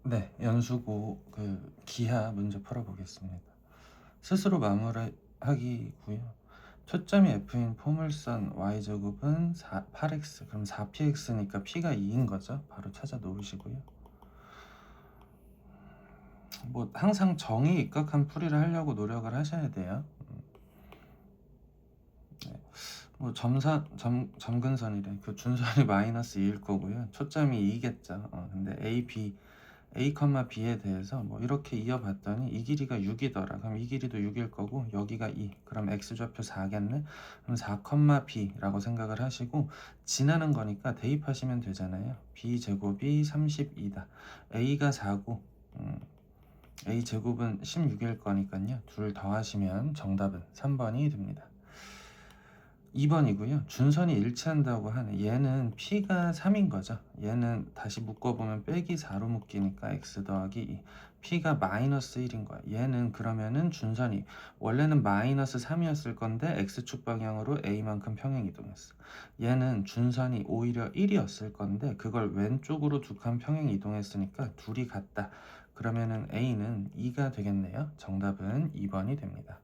네, 연수고 기하 문제 풀어보겠습니다. 스스로 마무리하기고요. 초점이 F인 포물선 Y제곱은 8X, 그럼 4PX니까 P가 2인 거죠. 바로 찾아 놓으시고요. 뭐 항상 정의 입각한 풀이를 하려고 노력을 하셔야 돼요. 네. 뭐 점근선이래. 그 준선이 마이너스 2일 거고요. 초점이 2겠죠. 근데 A, B에 대해서 뭐 이렇게 이어봤더니 이 길이가 6이더라. 그럼 이 길이도 6일 거고 여기가 2. 그럼 x좌표 4겠네. 그럼 4, B라고 생각을 하시고 지나는 거니까 대입하시면 되잖아요. B 제곱이 32다. A가 4고 A 제곱은 16일 거니까요. 둘 더하시면 정답은 3번이 됩니다. 2번이고요. 준선이 일치한다고 하네. 얘는 P가 3인 거죠. 얘는 다시 묶어보면 빼기 4로 묶이니까 x 더하기 2. P가 마이너스 1인 거야. 얘는 그러면은 준선이 원래는 마이너스 3이었을 건데 x축 방향으로 a만큼 평행 이동했어. 얘는 준선이 오히려 1이었을 건데 그걸 왼쪽으로 두 칸 평행 이동했으니까 둘이 같다. 그러면은 a는 2가 되겠네요. 정답은 2번이 됩니다.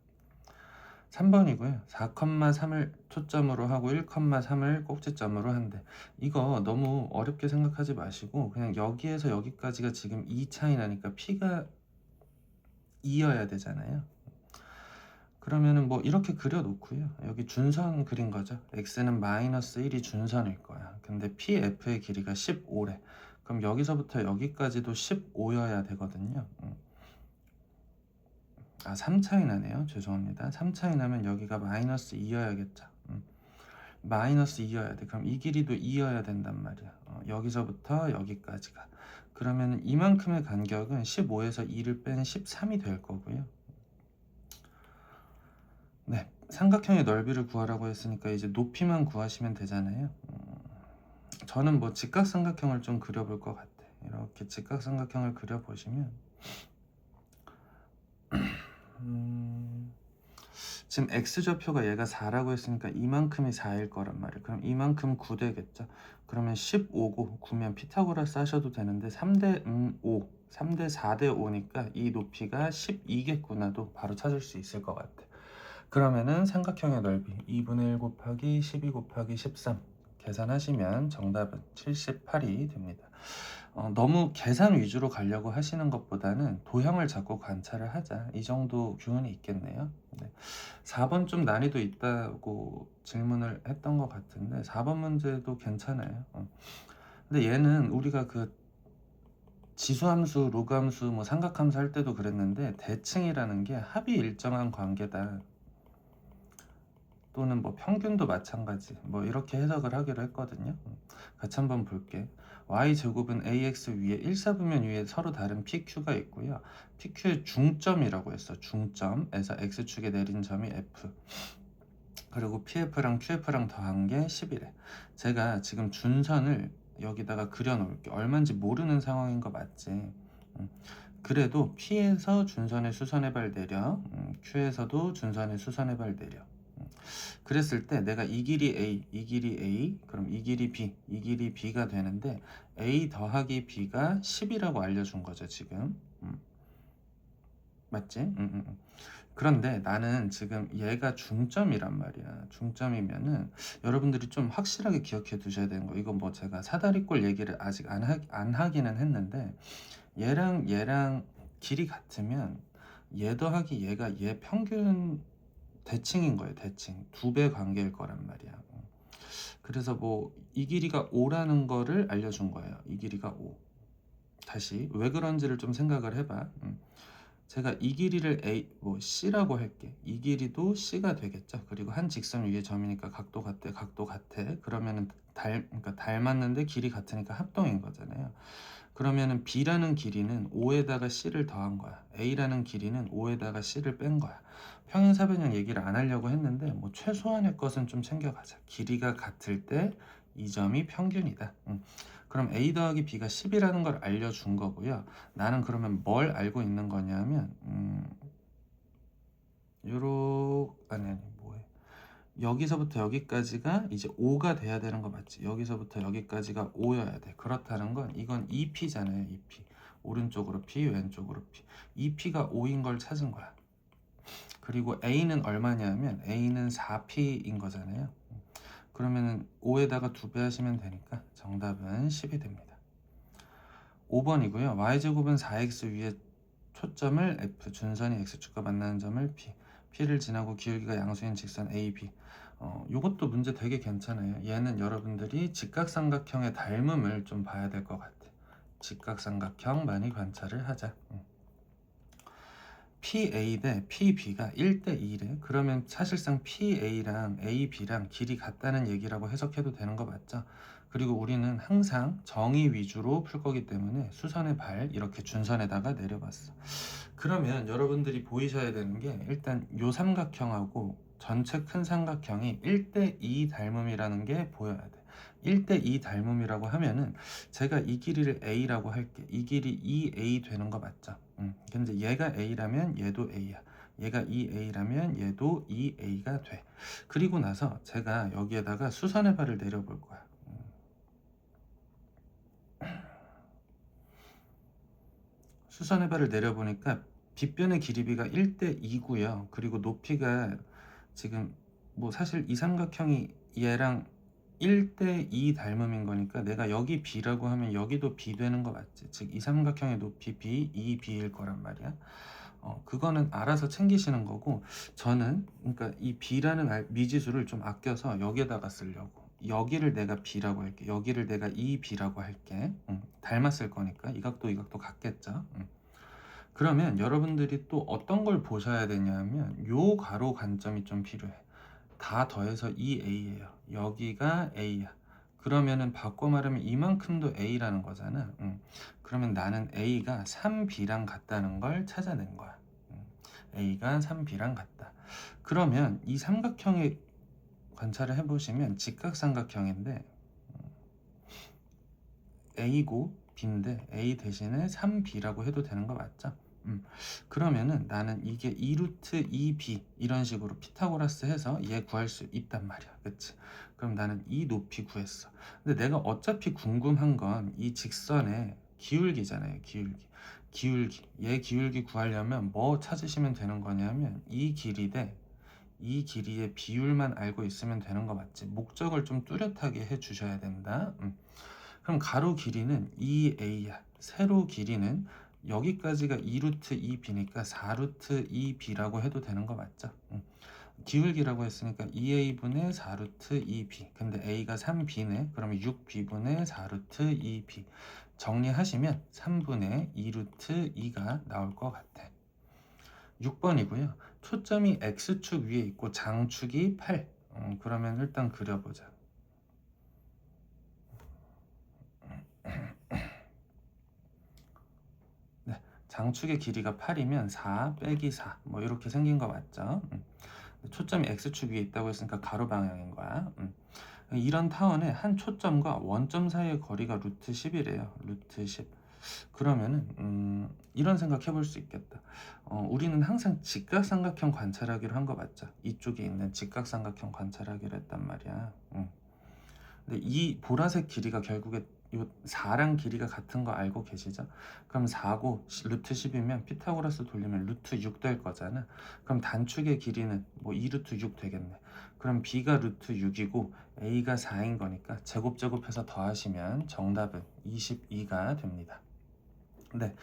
3번이고요. 4,3을 초점으로 하고 1,3을 꼭지점으로 한대. 이거 너무 어렵게 생각하지 마시고 그냥 여기에서 여기까지가 지금 2 차이 나니까 P가 2여야 되잖아요. 그러면은 뭐 이렇게 그려놓고요. 여기 준선 그린 거죠. x는 마이너스 1이 준선일 거야. 근데 PF의 길이가 15래. 그럼 여기서부터 여기까지도 15여야 되거든요. 3 차이 나네요. 죄송합니다. 3 차이 나면 여기가 마이너스 2여야겠죠. 마이너스 2여야 돼. 그럼 이 길이도 2여야 된단 말이야. 여기서부터 여기까지가. 그러면 이만큼의 간격은 15에서 2를 뺀 13이 될 거고요. 네, 삼각형의 넓이를 구하라고 했으니까 이제 높이만 구하시면 되잖아요. 저는 뭐 직각삼각형을 좀 그려볼 것 같아. 이렇게 직각삼각형을 그려보시면 지금 x좌표가 얘가 4라고 했으니까 이만큼이 4일 거란 말이에요. 그럼 이만큼 9 되겠죠. 그러면 15고 9면 피타고라스 하셔도 되는데 3대 5, 3대 4대 5니까 이 높이가 12겠구나도 바로 찾을 수 있을 것 같아. 그러면은 삼각형의 넓이 2분의 1 곱하기 12 곱하기 13 계산하시면 정답은 78이 됩니다. 너무 계산 위주로 가려고 하시는 것보다는 도형을 자꾸 관찰을 하자. 이 정도 교훈이 있겠네요. 네. 4번 좀 난이도 있다고 질문을 했던 것 같은데 4번 문제도 괜찮아요. 근데 얘는 우리가 그 지수함수, 로그함수, 뭐 삼각함수 할 때도 그랬는데 대칭이라는 게 합이 일정한 관계다. 또는 뭐 평균도 마찬가지 뭐 이렇게 해석을 하기로 했거든요. 같이 한번 볼게. y제곱은 ax 위에 1사분면 위에 서로 다른 pq가 있고요. pq의 중점이라고 했어. 중점에서 x축에 내린 점이 f, 그리고 pf랑 qf랑 더한 게 10이래. 제가 지금 준선을 여기다가 그려 놓을게. 얼마인지 모르는 상황인 거 맞지? 그래도 P에서 준선의 수선의 발 내려, Q에서도 준선의 수선의 발 내려. 그랬을 때 내가 이 길이 A, 이 길이 A, 그럼 이 길이 B, 이 길이 B가 되는데 A 더하기 B가 10이라고 알려준 거죠 지금. 맞지? 그런데 나는 지금 얘가 중점이란 말이야. 중점이면은 여러분들이 좀 확실하게 기억해 두셔야 되는 거. 이건 뭐 제가 사다리꼴 얘기를 아직 안 하기는 했는데 얘랑 길이 같으면 얘 더하기 얘가 얘 평균 대칭인 거예요. 대칭 2배 관계일 거란 말이야. 그래서 뭐 이 길이가 5라는 거를 알려준 거예요. 이 길이가 5. 다시 왜 그런지를 좀 생각을 해봐. 제가 이 길이를 C라고 할게. 이 길이도 C가 되겠죠. 그리고 한 직선 위에 점이니까 각도 같대, 각도 같아. 그러면은 그러니까 닮았는데 길이 같으니까 합동인 거잖아요. 그러면은 B라는 길이는 5에다가 C를 더한 거야. A라는 길이는 5에다가 C를 뺀 거야. 평행사변형 얘기를 안 하려고 했는데 뭐 최소한의 것은 좀 챙겨가자. 길이가 같을 때 이 점이 평균이다. 그럼 A 더하기 B가 10이라는 걸 알려준 거고요. 나는 그러면 뭘 알고 있는 거냐면 아니 뭐해. 여기서부터 여기까지가 이제 5가 돼야 되는 거 맞지? 여기서부터 여기까지가 5여야 돼. 그렇다는 건 이건 2P잖아요. 2P. 오른쪽으로 P, 왼쪽으로 P. 이 P가 5인 걸 찾은 거야. 그리고 A는 얼마냐면 A는 4P인 거잖아요. 그러면은 5에다가 2배 하시면 되니까 정답은 10이 됩니다. 5번이고요. y제곱은 4x 위에 초점을 F, 준선이 x축과 만나는 점을 P, P를 지나고 기울기가 양수인 직선 AB. 요것도 문제 되게 괜찮아요. 얘는 여러분들이 직각삼각형의 닮음을 좀 봐야 될 것 같아. 직각삼각형 많이 관찰을 하자. PA 대 PB가 1대 2래. 그러면 사실상 PA랑 AB랑 길이 같다는 얘기라고 해석해도 되는 거 맞죠? 그리고 우리는 항상 정의 위주로 풀 거기 때문에 수선의 발 이렇게 준선에다가 내려봤어. 그러면 여러분들이 보이셔야 되는 게 일단 요 삼각형하고 전체 큰 삼각형이 1대 2 닮음이라는 게 보여야 돼. 1대 2 닮음이라고 하면은 제가 이 길이를 A라고 할게. 이 길이 2A 되는 거 맞죠? 근데 얘가 A라면 얘도 A야. 얘가 2A라면 얘도 2A가 돼. 그리고 나서 제가 여기에다가 수선의 발을 내려볼 거야. 수선의 발을 내려보니까 빗변의 길이비가 1대 2고요. 그리고 높이가 지금 뭐 사실 이 삼각형이 얘랑 1대 2 닮음인 거니까 내가 여기 B라고 하면 여기도 B 되는 거 맞지? 즉 이 삼각형의 높이 B, 2B일 거란 말이야. 그거는 알아서 챙기시는 거고, 저는 그러니까 이 B라는 미지수를 좀 아껴서 여기에다가 쓰려고. 여기를 내가 B라고 할게. 여기를 내가 2B라고 할게. 닮았을 거니까 이 각도 이 각도 같겠죠. 그러면 여러분들이 또 어떤 걸 보셔야 되냐면 요 가로 관점이 좀 필요해. 다 더해서 2A예요. 여기가 A야. 그러면은 바꿔 말하면 이만큼도 A라는 거잖아. 그러면 나는 A가 3B랑 같다는 걸 찾아낸 거야. A가 3B랑 같다. 그러면 이 삼각형의 관찰을 해보시면 직각삼각형인데 A고 B인데 A 대신에 3B라고 해도 되는 거 맞죠? 그러면은 나는 이게 2루트 2B 이런 식으로 피타고라스 해서 얘 구할 수 있단 말이야. 그치? 그럼 나는 이 높이 구했어. 근데 내가 어차피 궁금한 건 이 직선의 기울기잖아요. 기울기. 얘 기울기 구하려면 뭐 찾으시면 되는 거냐면 이 길이 대 이 길이의 비율만 알고 있으면 되는 거 맞지? 목적을 좀 뚜렷하게 해 주셔야 된다. 그럼 가로 길이는 2A야. 세로 길이는 여기까지가 2루트 2B니까 4루트 2B라고 해도 되는 거 맞죠? 기울기라고 했으니까 2A분의 4루트 2B. 근데 A가 3B네. 그러면 6B분의 4루트 2B. 정리하시면 3분의 2루트 2가 나올 것 같아. 6번이고요. 초점이 X축 위에 있고 장축이 8. 그러면 일단 그려보자. 네, 장축의 길이가 8이면 4 빼기 4. 뭐 이렇게 생긴 거 맞죠? 초점이 X축 위에 있다고 했으니까 가로 방향인 거야. 이런 타원의 한 초점과 원점 사이의 거리가 루트 10이래요. 루트 10. 그러면은 이런 생각 해볼 수 있겠다. 우리는 항상 직각삼각형 관찰하기로 한 거 맞죠? 이쪽에 있는 직각삼각형 관찰하기로 했단 말이야. 근데 이 보라색 길이가 결국에 요 4랑 길이가 같은 거 알고 계시죠? 그럼 4고 루트 10이면 피타고라스 돌리면 루트 6 될 거잖아. 그럼 단축의 길이는 뭐 2루트 6 되겠네. 그럼 B가 루트 6이고 A가 4인 거니까 제곱해서 더하시면 정답은 22가 됩니다. 네,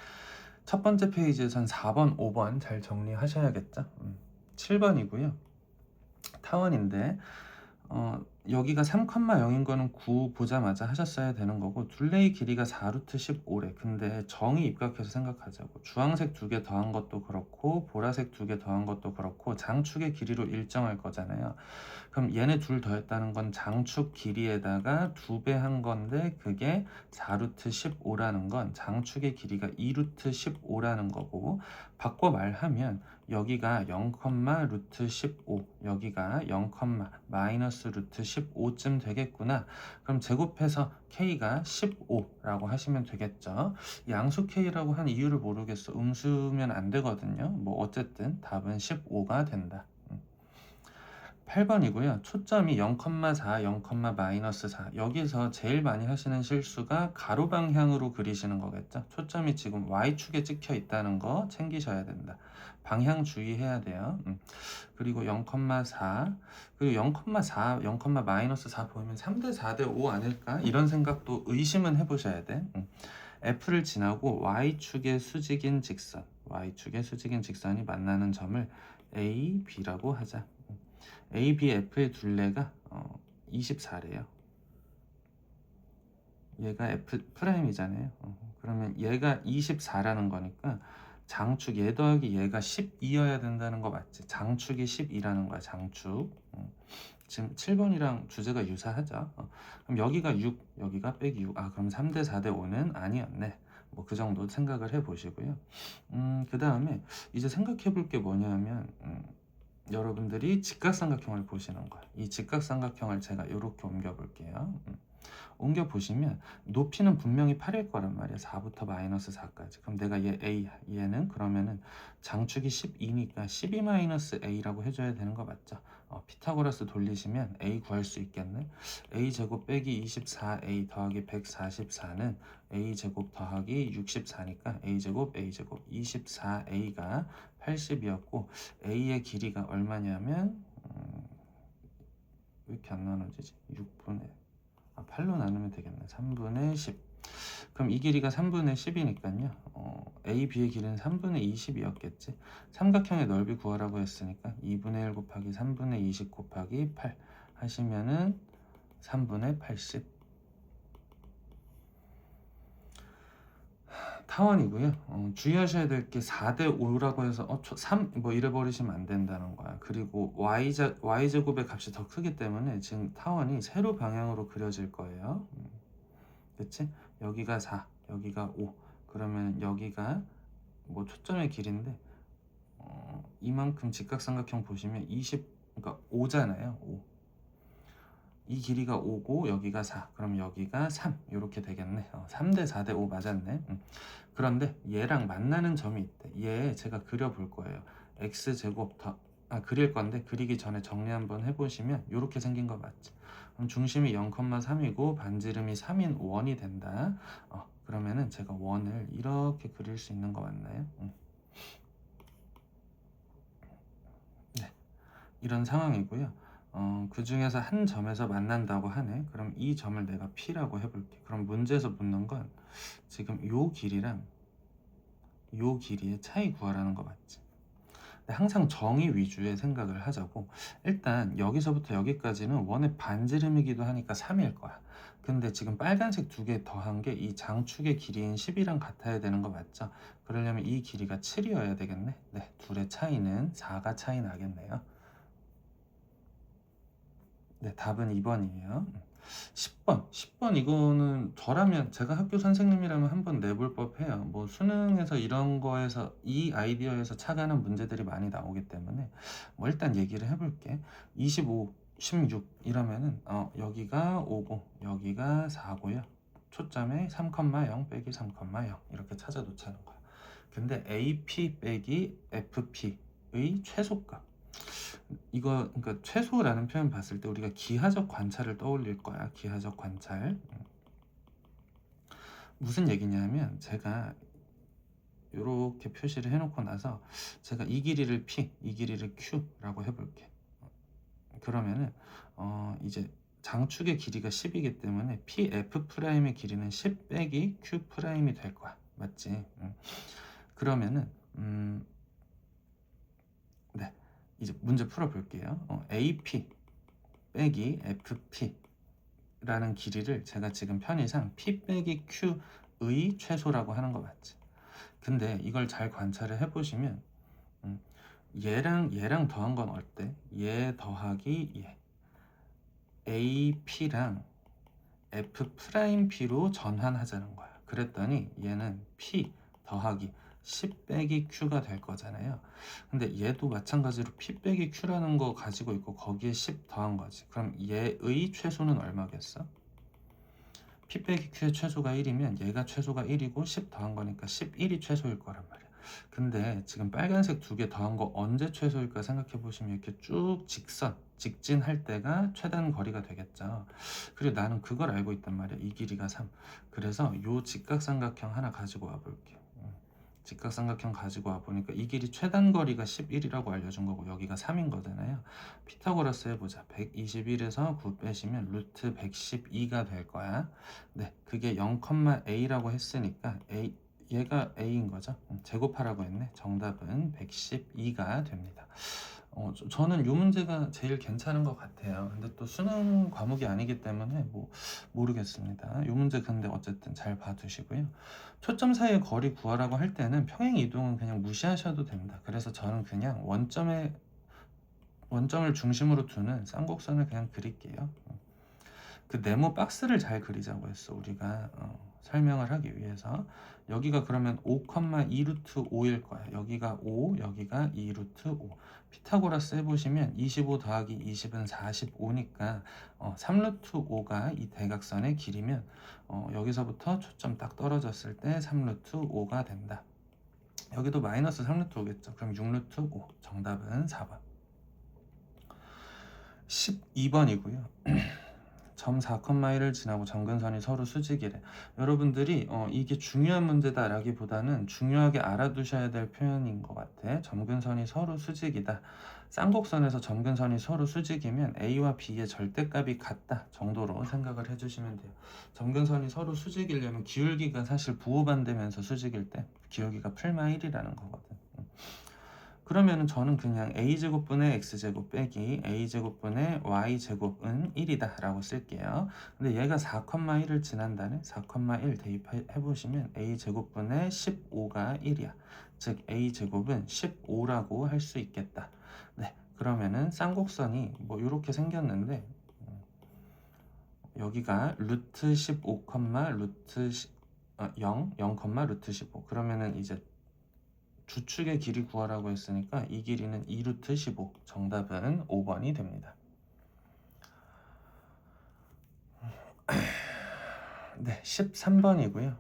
첫 번째 페이지에선 4번, 5번 잘 정리하셔야겠죠? 7번이고요. 타원인데 여기가 3,0인 거는 9 보자마자 하셨어야 되는 거고, 둘레의 길이가 4루트 15래. 근데 정의 입각해서 생각하자고. 주황색 2개 더한 것도 그렇고 보라색 2개 더한 것도 그렇고 장축의 길이로 일정할 거잖아요. 그럼 얘네 둘 더했다는 건 장축 길이에다가 2배 한 건데 그게 4루트 15라는 건 장축의 길이가 2루트 15라는 거고, 바꿔 말하면 여기가 0, 루트 15, 여기가 0, 마이너스 루트 15쯤 되겠구나. 그럼 제곱해서 K가 15라고 하시면 되겠죠. 양수 K라고 한 이유를 모르겠어. 음수면 안 되거든요. 뭐 어쨌든 답은 15가 된다. 8번이고요. 초점이 0,4, 0, -4. 여기서 제일 많이 하시는 실수가 가로 방향으로 그리시는 거겠죠. 초점이 지금 Y축에 찍혀 있다는 거 챙기셔야 된다. 방향 주의해야 돼요. 그리고 0,4, 그리고 0,4, 0,-4 보이면 3대 4대 5 아닐까? 이런 생각도 의심은 해보셔야 돼. F를 지나고 Y축의 수직인 직선, Y축의 수직인 직선이 만나는 점을 A, B라고 하자. A, B, F의 둘레가 24래요. 얘가 F 프라임이잖아요. 그러면 얘가 24라는 거니까 장축 얘 더하기 얘가 12여야 된다는 거 맞지? 장축이 12라는 거야. 장축. 지금 7번이랑 주제가 유사하죠. 그럼 여기가 6, 여기가 빼기 6. 아, 그럼 3대 4대 5는 아니었네. 뭐 그 정도 생각을 해 보시고요. 그 다음에 이제 생각해 볼 게 뭐냐면 여러분들이 직각삼각형을 보시는 거야. 이 직각삼각형을 제가 이렇게 옮겨 볼게요. 옮겨 보시면 높이는 분명히 8일 거란 말이야. 4부터 -4까지. 그럼 내가 얘 A, 얘는 그러면은 장축이 12니까 12-A라고 해줘야 되는 거 맞죠? 피타고라스 돌리시면 A 구할 수 있겠네. A 제곱 빼기 24A 더하기 144는 A 제곱 더하기 64니까 A 제곱 24A가 80이었고 A의 길이가 얼마냐면 왜 이렇게 안 나눠지지? 8로 나누면 되겠네. 3분의 10. 그럼 이 길이가 3분의 10이니까요. A, B의 길이는 3분의 20이었겠지. 삼각형의 넓이 구하라고 했으니까 2분의 1 곱하기 3분의 20 곱하기 8 하시면은 3분의 80. 타원이고요. 주의하셔야 될 게 4대 5라고 해서 3 뭐 이래 버리시면 안 된다는 거야. 그리고 y제곱의 값이 더 크기 때문에 지금 타원이 세로 방향으로 그려질 거예요. 그치? 여기가 4, 여기가 5. 그러면 여기가 뭐 초점의 길인데 이만큼 직각삼각형 보시면 그러니까 5잖아요. 5. 이 길이가 5고 여기가 4. 그럼 여기가 3. 이렇게 되겠네. 3대 4대 5 맞았네. 그런데 얘랑 만나는 점이 있대. 얘 제가 그려볼 거예요. x제곱 그릴 건데 그리기 전에 정리 한번 해보시면 이렇게 생긴 거 맞지? 그럼 중심이 0,3이고 반지름이 3인 원이 된다. 그러면은 제가 원을 이렇게 그릴 수 있는 거 맞나요? 네, 이런 상황이고요. 그 중에서 한 점에서 만난다고 하네. 그럼 이 점을 내가 P라고 해볼게. 그럼 문제에서 묻는 건 지금 요 길이랑 요 길이의 차이 구하라는 거 맞지? 근데 항상 정의 위주의 생각을 하자고. 일단 여기서부터 여기까지는 원의 반지름이기도 하니까 3일 거야. 근데 지금 빨간색 두 개 더한 게 이 장축의 길이인 10이랑 같아야 되는 거 맞죠? 그러려면 이 길이가 7이어야 되겠네. 네, 둘의 차이는 4가 차이 나겠네요. 네, 답은 2번이에요. 10번 이거는 저라면 제가 학교 선생님이라면 한번 내볼 법해요. 뭐 수능에서 이런 거에서 이 아이디어에서 착안한 문제들이 많이 나오기 때문에 뭐 일단 얘기를 해볼게. 25, 16 이러면은 여기가 5고 여기가 4고요. 초점에 3,0 빼기 3,0 이렇게 찾아 놓자는 거야. 근데 AP 빼기 FP의 최소값, 이거 그러니까 최소라는 표현 봤을 때 우리가 기하적 관찰을 떠올릴 거야. 기하적 관찰. 무슨 얘기냐면 제가 이렇게 표시를 해놓고 나서 제가 이 길이를 P, 이 길이를 Q라고 해볼게. 그러면은 이제 장축의 길이가 10이기 때문에 PF 프라임의 길이는 10 빼기 Q 프라임이 될 거야. 맞지? 그러면은 네, 이제 문제 풀어볼게요. AP 빼기 FP라는 길이를 제가 지금 편의상 P 빼기 Q의 최소라고 하는 거 맞지? 근데 이걸 잘 관찰을 해보시면 얘랑 더한 건 어때? 얘 더하기 얘 AP랑 F'P로 전환하자는 거야. 그랬더니 얘는 P 더하기 10 빼기 Q가 될 거잖아요. 근데 얘도 마찬가지로 P 빼기 Q라는 거 가지고 있고 거기에 10 더한 거지. 그럼 얘의 최소는 얼마겠어? P 빼기 Q의 최소가 1이면 얘가 최소가 1이고 10 더한 거니까 11이 최소일 거란 말이야. 근데 지금 빨간색 두 개 더한 거 언제 최소일까 생각해 보시면 이렇게 쭉 직진할 때가 최단 거리가 되겠죠. 그리고 나는 그걸 알고 있단 말이야. 이 길이가 3. 그래서 요 직각삼각형 하나 가지고 와 볼게요. 직각삼각형 가지고 와 보니까 이 길이 최단 거리가 11이라고 알려준 거고 여기가 3인 거잖아요. 피타고라스 해보자. 121에서 9 빼시면 루트 112가 될 거야. 네, 그게 0,a라고 했으니까 얘가 a인 거죠. 제곱하라고 했네. 정답은 112가 됩니다. 저는 이 문제가 제일 괜찮은 것 같아요. 근데 또 수능 과목이 아니기 때문에 뭐 모르겠습니다. 이 문제 근데 어쨌든 잘 봐두시고요. 초점 사이의 거리 구하라고 할 때는 평행 이동은 그냥 무시하셔도 됩니다. 그래서 저는 그냥 원점을 중심으로 두는 쌍곡선을 그냥 그릴게요. 그 네모 박스를 잘 그리자고 했어 우리가 설명을 하기 위해서. 여기가 그러면 5,2 루트 5일 거야. 여기가 5, 여기가 2 루트 5. 피타고라스 해보시면 25 더하기 20은 45니까 3 루트 5가 이 대각선의 길이면 여기서부터 초점 딱 떨어졌을 때 3 루트 5가 된다. 여기도 마이너스 3 루트 5겠죠. 그럼 6 루트 5. 정답은 4번. 12번이고요. 점 4,1을 지나고 점근선이 서로 수직이래. 여러분들이 이게 중요한 문제다라기보다는 중요하게 알아두셔야 될 표현인 것 같아. 점근선이 서로 수직이다. 쌍곡선에서 점근선이 서로 수직이면 A와 B의 절대값이 같다 정도로 생각을 해주시면 돼요. 점근선이 서로 수직이려면 기울기가 사실 부호반되면서 수직일 때 기울기가 풀마 1이라는 거거든. 그러면은 저는 그냥 a제곱분의 x제곱 빼기 a제곱분의 y제곱은 1이다 라고 쓸게요. 근데 얘가 4,1을 지난다네. 4,1 대입해보시면 a제곱분의 15가 1이야. 즉 a제곱은 15라고 할 수 있겠다. 네, 그러면은 쌍곡선이 뭐 이렇게 생겼는데 여기가 루트 15, 루트 0, 0, 루트 15. 그러면은 이제 주축의 길이 구하라고 했으니까 이 길이는 2루트 15. 정답은 5번이 됩니다. 네, 13번이고요.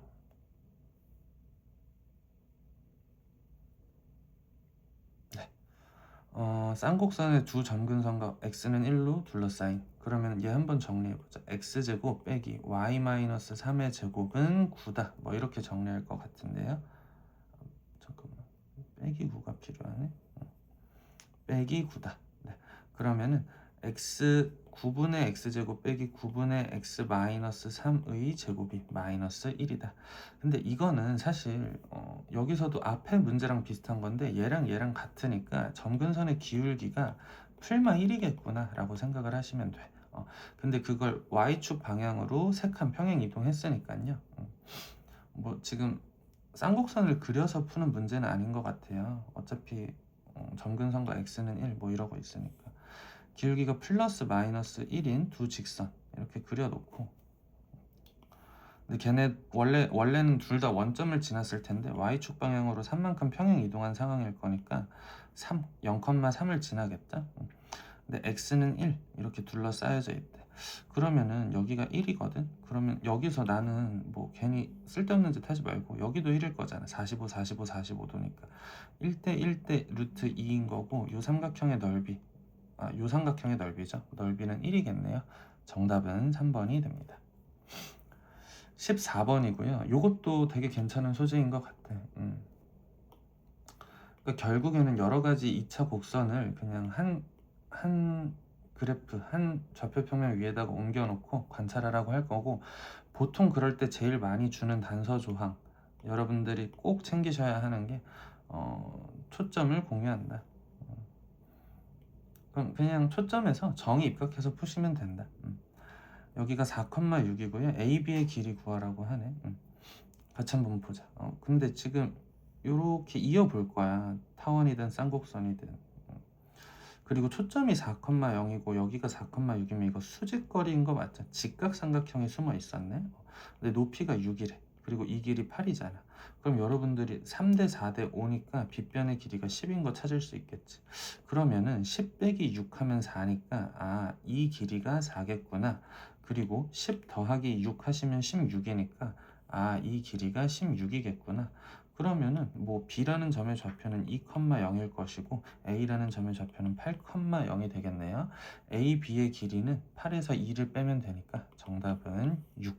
네. 쌍곡선의 두 점근선과 x는 1로 둘러싸인. 그러면 얘 한번 정리해보자. x제곱 빼기 y-3의 제곱은 9다. 뭐 이렇게 정리할 것 같은데요. 잠깐만. 빼기 9가 필요하네. 빼기 9다. 네. 그러면은 x 9분의 x제곱 빼기 9분의 x 마이너스 3의 제곱이 마이너스 1이다. 근데 이거는 사실 여기서도 앞에 문제랑 비슷한 건데 얘랑 같으니까 점근선의 기울기가 풀마 1이겠구나 라고 생각을 하시면 돼. 근데 그걸 y축 방향으로 세 칸 평행 이동했으니까요. 뭐 지금 쌍곡선을 그려서 푸는 문제는 아닌 것 같아요. 어차피 점근선과 x는 1 뭐 이러고 있으니까 기울기가 플러스 마이너스 1인 두 직선 이렇게 그려놓고, 근데 걔네 원래는 둘 다 원점을 지났을 텐데 y축 방향으로 3만큼 평행 이동한 상황일 거니까 0,3을 지나겠다. 근데 x는 1 이렇게 둘러싸여져 있대. 그러면은 여기가 1이거든. 그러면 여기서 나는 뭐 괜히 쓸데없는 짓 하지 말고 여기도 1일 거잖아. 45, 45, 45도니까 1대 1대 루트 2인 거고 요 삼각형의 넓이, 요 삼각형의 넓이죠. 넓이는 1이겠네요. 정답은 3번이 됩니다. 14번이고요. 요것도 되게 괜찮은 소재인 것 같아. 그러니까 결국에는 여러 가지 2차 곡선을 그냥 한 그래프, 한 좌표평면 위에다가 옮겨놓고 관찰하라고 할 거고, 보통 그럴 때 제일 많이 주는 단서 조항, 여러분들이 꼭 챙기셔야 하는 게 초점을 공유한다. 그럼 그냥 초점에서 정의 입각해서 푸시면 된다. 여기가 4,6이고요. AB의 길이 구하라고 하네. 같이 한번 보자. 근데 지금 이렇게 이어볼 거야. 타원이든 쌍곡선이든. 그리고 초점이 4,0이고 여기가 4,6이면 이거 수직거리인 거 맞죠? 직각삼각형이 숨어 있었네. 근데 높이가 6이래. 그리고 이 길이 8이잖아. 그럼 여러분들이 3대 4대 5니까 빗변의 길이가 10인 거 찾을 수 있겠지. 그러면은 10 빼기 6 하면 4니까 이 길이가 4겠구나. 그리고 10 더하기 6 하시면 16이니까 이 길이가 16이겠구나. 그러면은 뭐 B라는 점의 좌표는 2,0일 것이고 A라는 점의 좌표는 8,0이 되겠네요. A, B의 길이는 8에서 2를 빼면 되니까 정답은 6.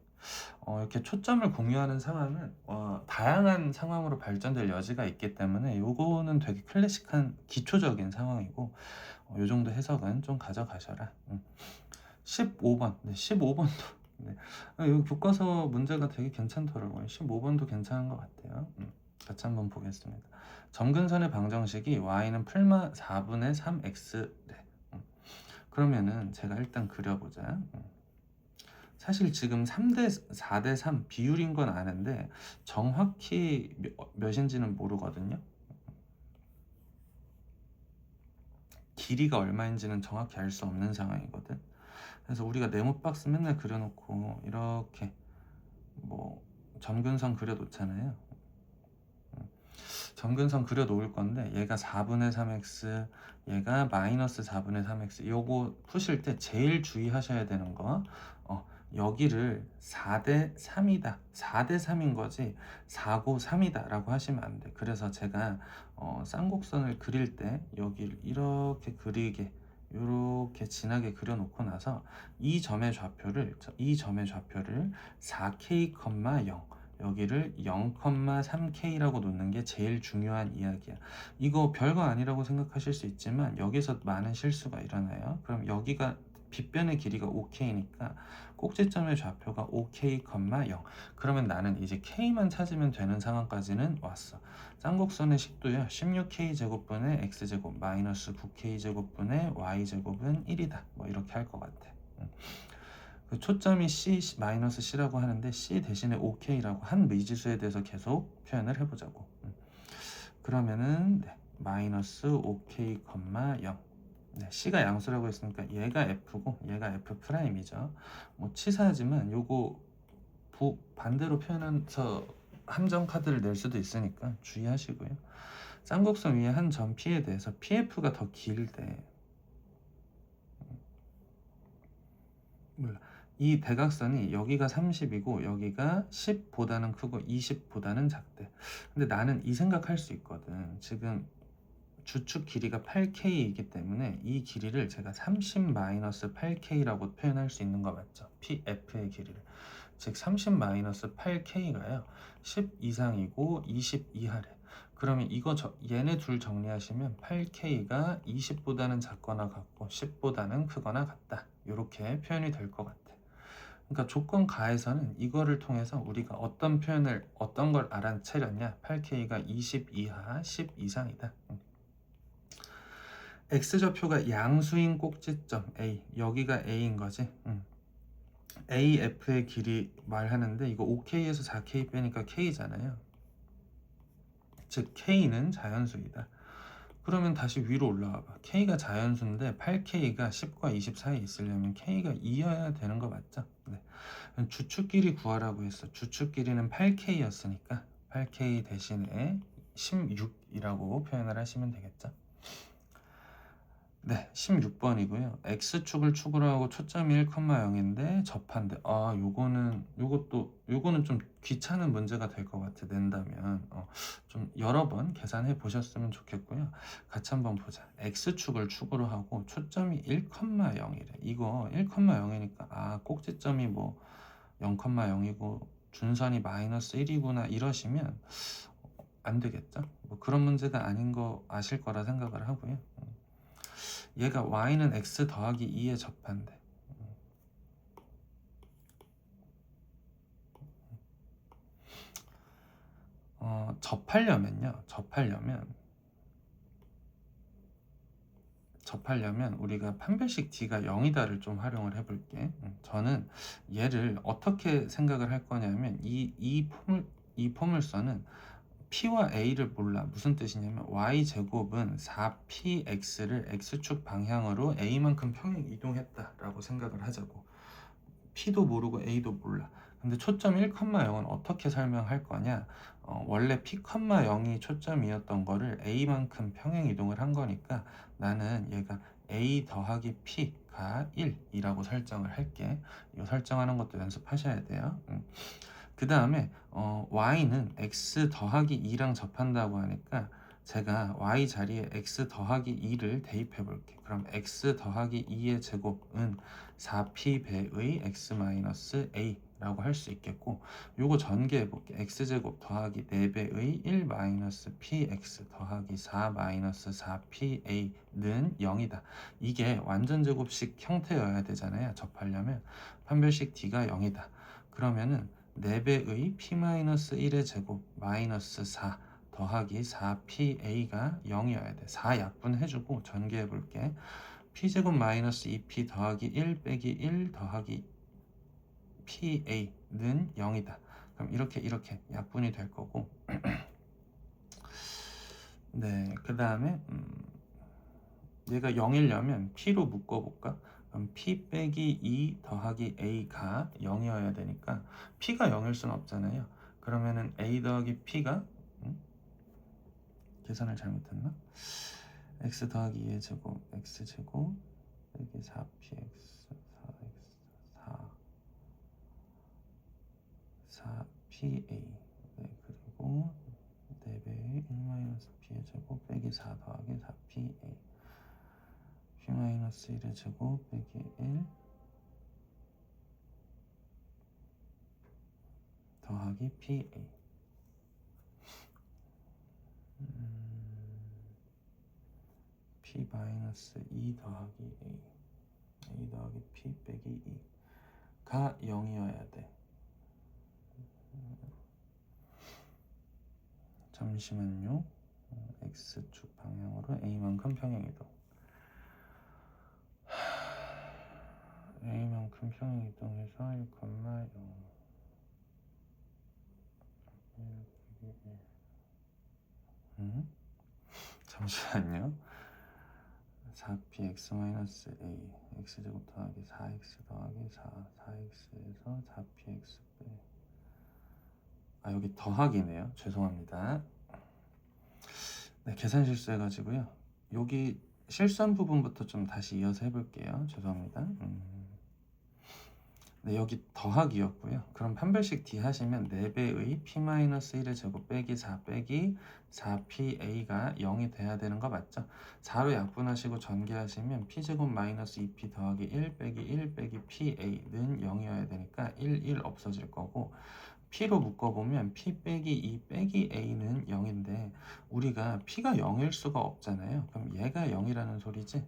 이렇게 초점을 공유하는 상황은 다양한 상황으로 발전될 여지가 있기 때문에 요거는 되게 클래식한 기초적인 상황이고 요 정도 해석은 좀 가져가셔라. 15번. 네, 15번도 네. 이 교과서 문제가 되게 괜찮더라고요. 15번도 괜찮은 것 같아요. 같이 한번 보겠습니다. 점근선의 방정식이 y는 풀마 4분의 3x. 네. 그러면은 제가 일단 그려보자. 사실 지금 3대 4대 3 비율인 건 아는데 정확히 몇인지는 모르거든요. 길이가 얼마인지는 정확히 알 수 없는 상황이거든. 그래서 우리가 네모 박스 맨날 그려놓고 이렇게 뭐 점근선 그려놓잖아요. 점근선 그려 놓을 건데 얘가 4분의 3x, 얘가 마이너스 4분의 3x. 요거 푸실 때 제일 주의하셔야 되는 거 여기를 4대 3이다 4대 3인 거지 4고 3이다 라고 하시면 안 돼. 그래서 제가 쌍곡선을 그릴 때 여기를 이렇게 그리게 이렇게 진하게 그려 놓고 나서 이 점의 좌표를 4k, 0 여기를 0,3k라고 놓는 게 제일 중요한 이야기야. 이거 별거 아니라고 생각하실 수 있지만 여기서 많은 실수가 일어나요. 그럼 여기가 빗변의 길이가 5k니까 꼭지점의 좌표가 5k, 0. 그러면 나는 이제 k만 찾으면 되는 상황까지는 왔어. 쌍곡선의 식도요. 16k 제곱분의 x제곱 마이너스 9k 제곱분의 y제곱은 1이다. 뭐 이렇게 할 것 같아. 그 초점이 C-C라고 하는데 C 대신에 OK라고 한 미지수에 대해서 계속 표현을 해보자고. 그러면은 네, 마이너스 OK, 0. 네, C가 양수라고 했으니까 얘가 F고 얘가 F'이죠. 뭐 치사하지만 요거 반대로 표현해서 함정 카드를 낼 수도 있으니까 주의하시고요. 쌍곡선 위에 한 점 P에 대해서 PF가 더 길대. 몰라. 이 대각선이 여기가 30이고 여기가 10보다는 크고 20보다는 작대. 근데 나는 이 생각할 수 있거든. 지금 주축 길이가 8k이기 때문에 이 길이를 제가 30-8k라고 표현할 수 있는 거 맞죠? PF의 길이를. 즉 30-8k가요. 10 이상이고 20 이하래. 그러면 이거 얘네 둘 정리하시면 8k가 20보다는 작거나 같고 10보다는 크거나 같다. 이렇게 표현이 될 것 같아. 그러니까 조건 가에서는 이거를 통해서 우리가 어떤 걸 알아채렸냐. 8k가 20 이하, 10 이상이다. x좌표가 양수인 꼭지점 A, 여기가 A인 거지. AF의 길이 말하는데 이거 5K에서 4K 빼니까 K잖아요. 즉 K는 자연수이다. 그러면 다시 위로 올라와 봐. K가 자연수인데 8K가 10과 20 사이에 있으려면 K가 2여야 되는 거 맞죠? 네. 주축 길이 구하라고 했어. 주축 길이는 8K였으니까 8K 대신에 16이라고 표현을 하시면 되겠죠? 네, 16번이고요. X축을 축으로 하고 초점이 1,0인데 접한대. 요거는 좀 귀찮은 문제가 될 것 같아, 낸다면. 좀 여러 번 계산해 보셨으면 좋겠고요. 같이 한번 보자. X축을 축으로 하고 초점이 1,0이래. 이거 1,0이니까, 꼭지점이 뭐 0,0이고 준선이 마이너스 1이구나 이러시면 안 되겠죠? 뭐 그런 문제가 아닌 거 아실 거라 생각을 하고요. 얘가 y는 x 더하기 2에 접한대. 접하려면 우리가 판별식 d가 0이다를 좀 활용을 해볼게. 저는 얘를 어떻게 생각을 할 거냐면 이 포물선은 P와 A를 몰라. 무슨 뜻이냐면 Y제곱은 4PX를 X축 방향으로 A만큼 평행 이동했다라고 생각을 하자고. P도 모르고 A도 몰라. 근데 초점 1,0은 어떻게 설명할 거냐? 원래 P, 0이 초점이었던 거를 A만큼 평행 이동을 한 거니까 나는 얘가 A 더하기 P가 1이라고 설정을 할게. 이거 설정하는 것도 연습하셔야 돼요. 그 다음에 y는 x 더하기 2랑 접한다고 하니까 제가 y 자리에 x 더하기 2를 대입해 볼게. 그럼 x 더하기 2의 제곱은 4p배의 x 마이너스 a 라고 할 수 있겠고, 요거 전개해 볼게. x제곱 더하기 4배의 1 마이너스 px 더하기 4 마이너스 4pa는 0이다. 이게 완전제곱식 형태여야 되잖아요. 접하려면 판별식 d가 0이다. 그러면은 4배의 p-1의 제곱 마이너스 4 더하기 4pa가 0이어야 돼. 4 약분해주고 전개해 볼게. p제곱 마이너스 2p 더하기 1 빼기 1 더하기 pa는 0이다. 그럼 이렇게 약분이 될 거고, 네, 그 다음에 얘가 0이려면 p로 묶어볼까? 그럼 p 빼기 2 더하기 a가 0이어야 되니까 p가 0일 수는 없잖아요. 그러면은 a 더하기 p가 계산을 잘못했나? x 더하기 2의 제곱 x제곱 빼기 4px 4pa 네, 그리고 4배의 1-p의 제곱 빼기 4 더하기 4pa p-1의 제곱 빼기 1 더하기 pa p-2 더하기 a 더하기 p 빼기 2가 0이어야 돼. 잠시만요. x축 방향으로 a만큼 평행이동. a만큼 평행이동해서 1,0 잠시만요. 4px-a x제곱 더하기 4x 더하기 4x에서 4px 여기 더하기네요. 죄송합니다. 네, 계산 실수해가지고요. 여기 실수한 부분부터 좀 다시 이어서 해볼게요. 죄송합니다. 네, 여기 더하기였고요. 그럼 판별식 D 하시면 4배의 p-1의 제곱 빼기 4 빼기 4pa가 0이 돼야 되는 거 맞죠? 4로 약분하시고 전개하시면 p제곱 마이너스 2p 더하기 1 빼기 1 빼기 pa는 0이어야 되니까 1 없어질 거고, p로 묶어보면 p 빼기 2 빼기 a는 0인데 우리가 p가 0일 수가 없잖아요. 그럼 얘가 0이라는 소리지.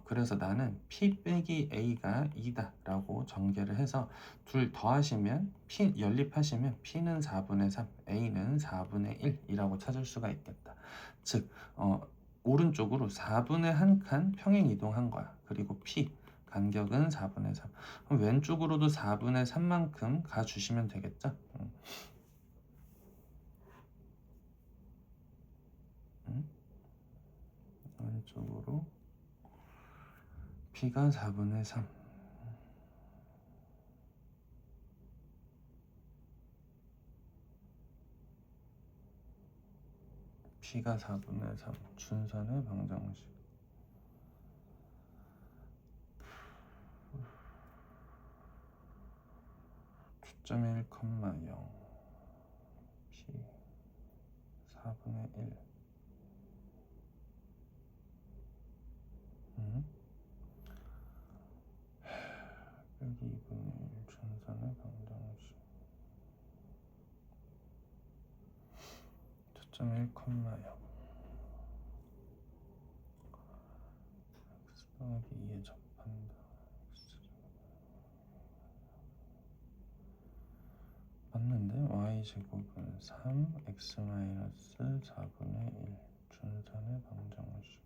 그래서 나는 p 빼기 a가 2다 라고 전개를 해서 둘 더하시면 p 연립하시면 p는 4분의 3 a는 4분의 1 이라고 찾을 수가 있겠다. 즉 오른쪽으로 4분의 1칸 평행 이동한 거야. 그리고 p 간격은 4분의 3. 그럼 왼쪽으로도 4분의 3만큼 가주시면 되겠죠? 왼쪽으로 p가 4분의 3. p가 4분의 3. 준선의 방정식. 초점 1,0 p 4분의 1 여기 2분의 1 준선의 방정식. 초점 1,0 x 더하기 2에 접한다. 맞는데 y제곱은 3x 마이너스 4분의 1 준선의 방정식.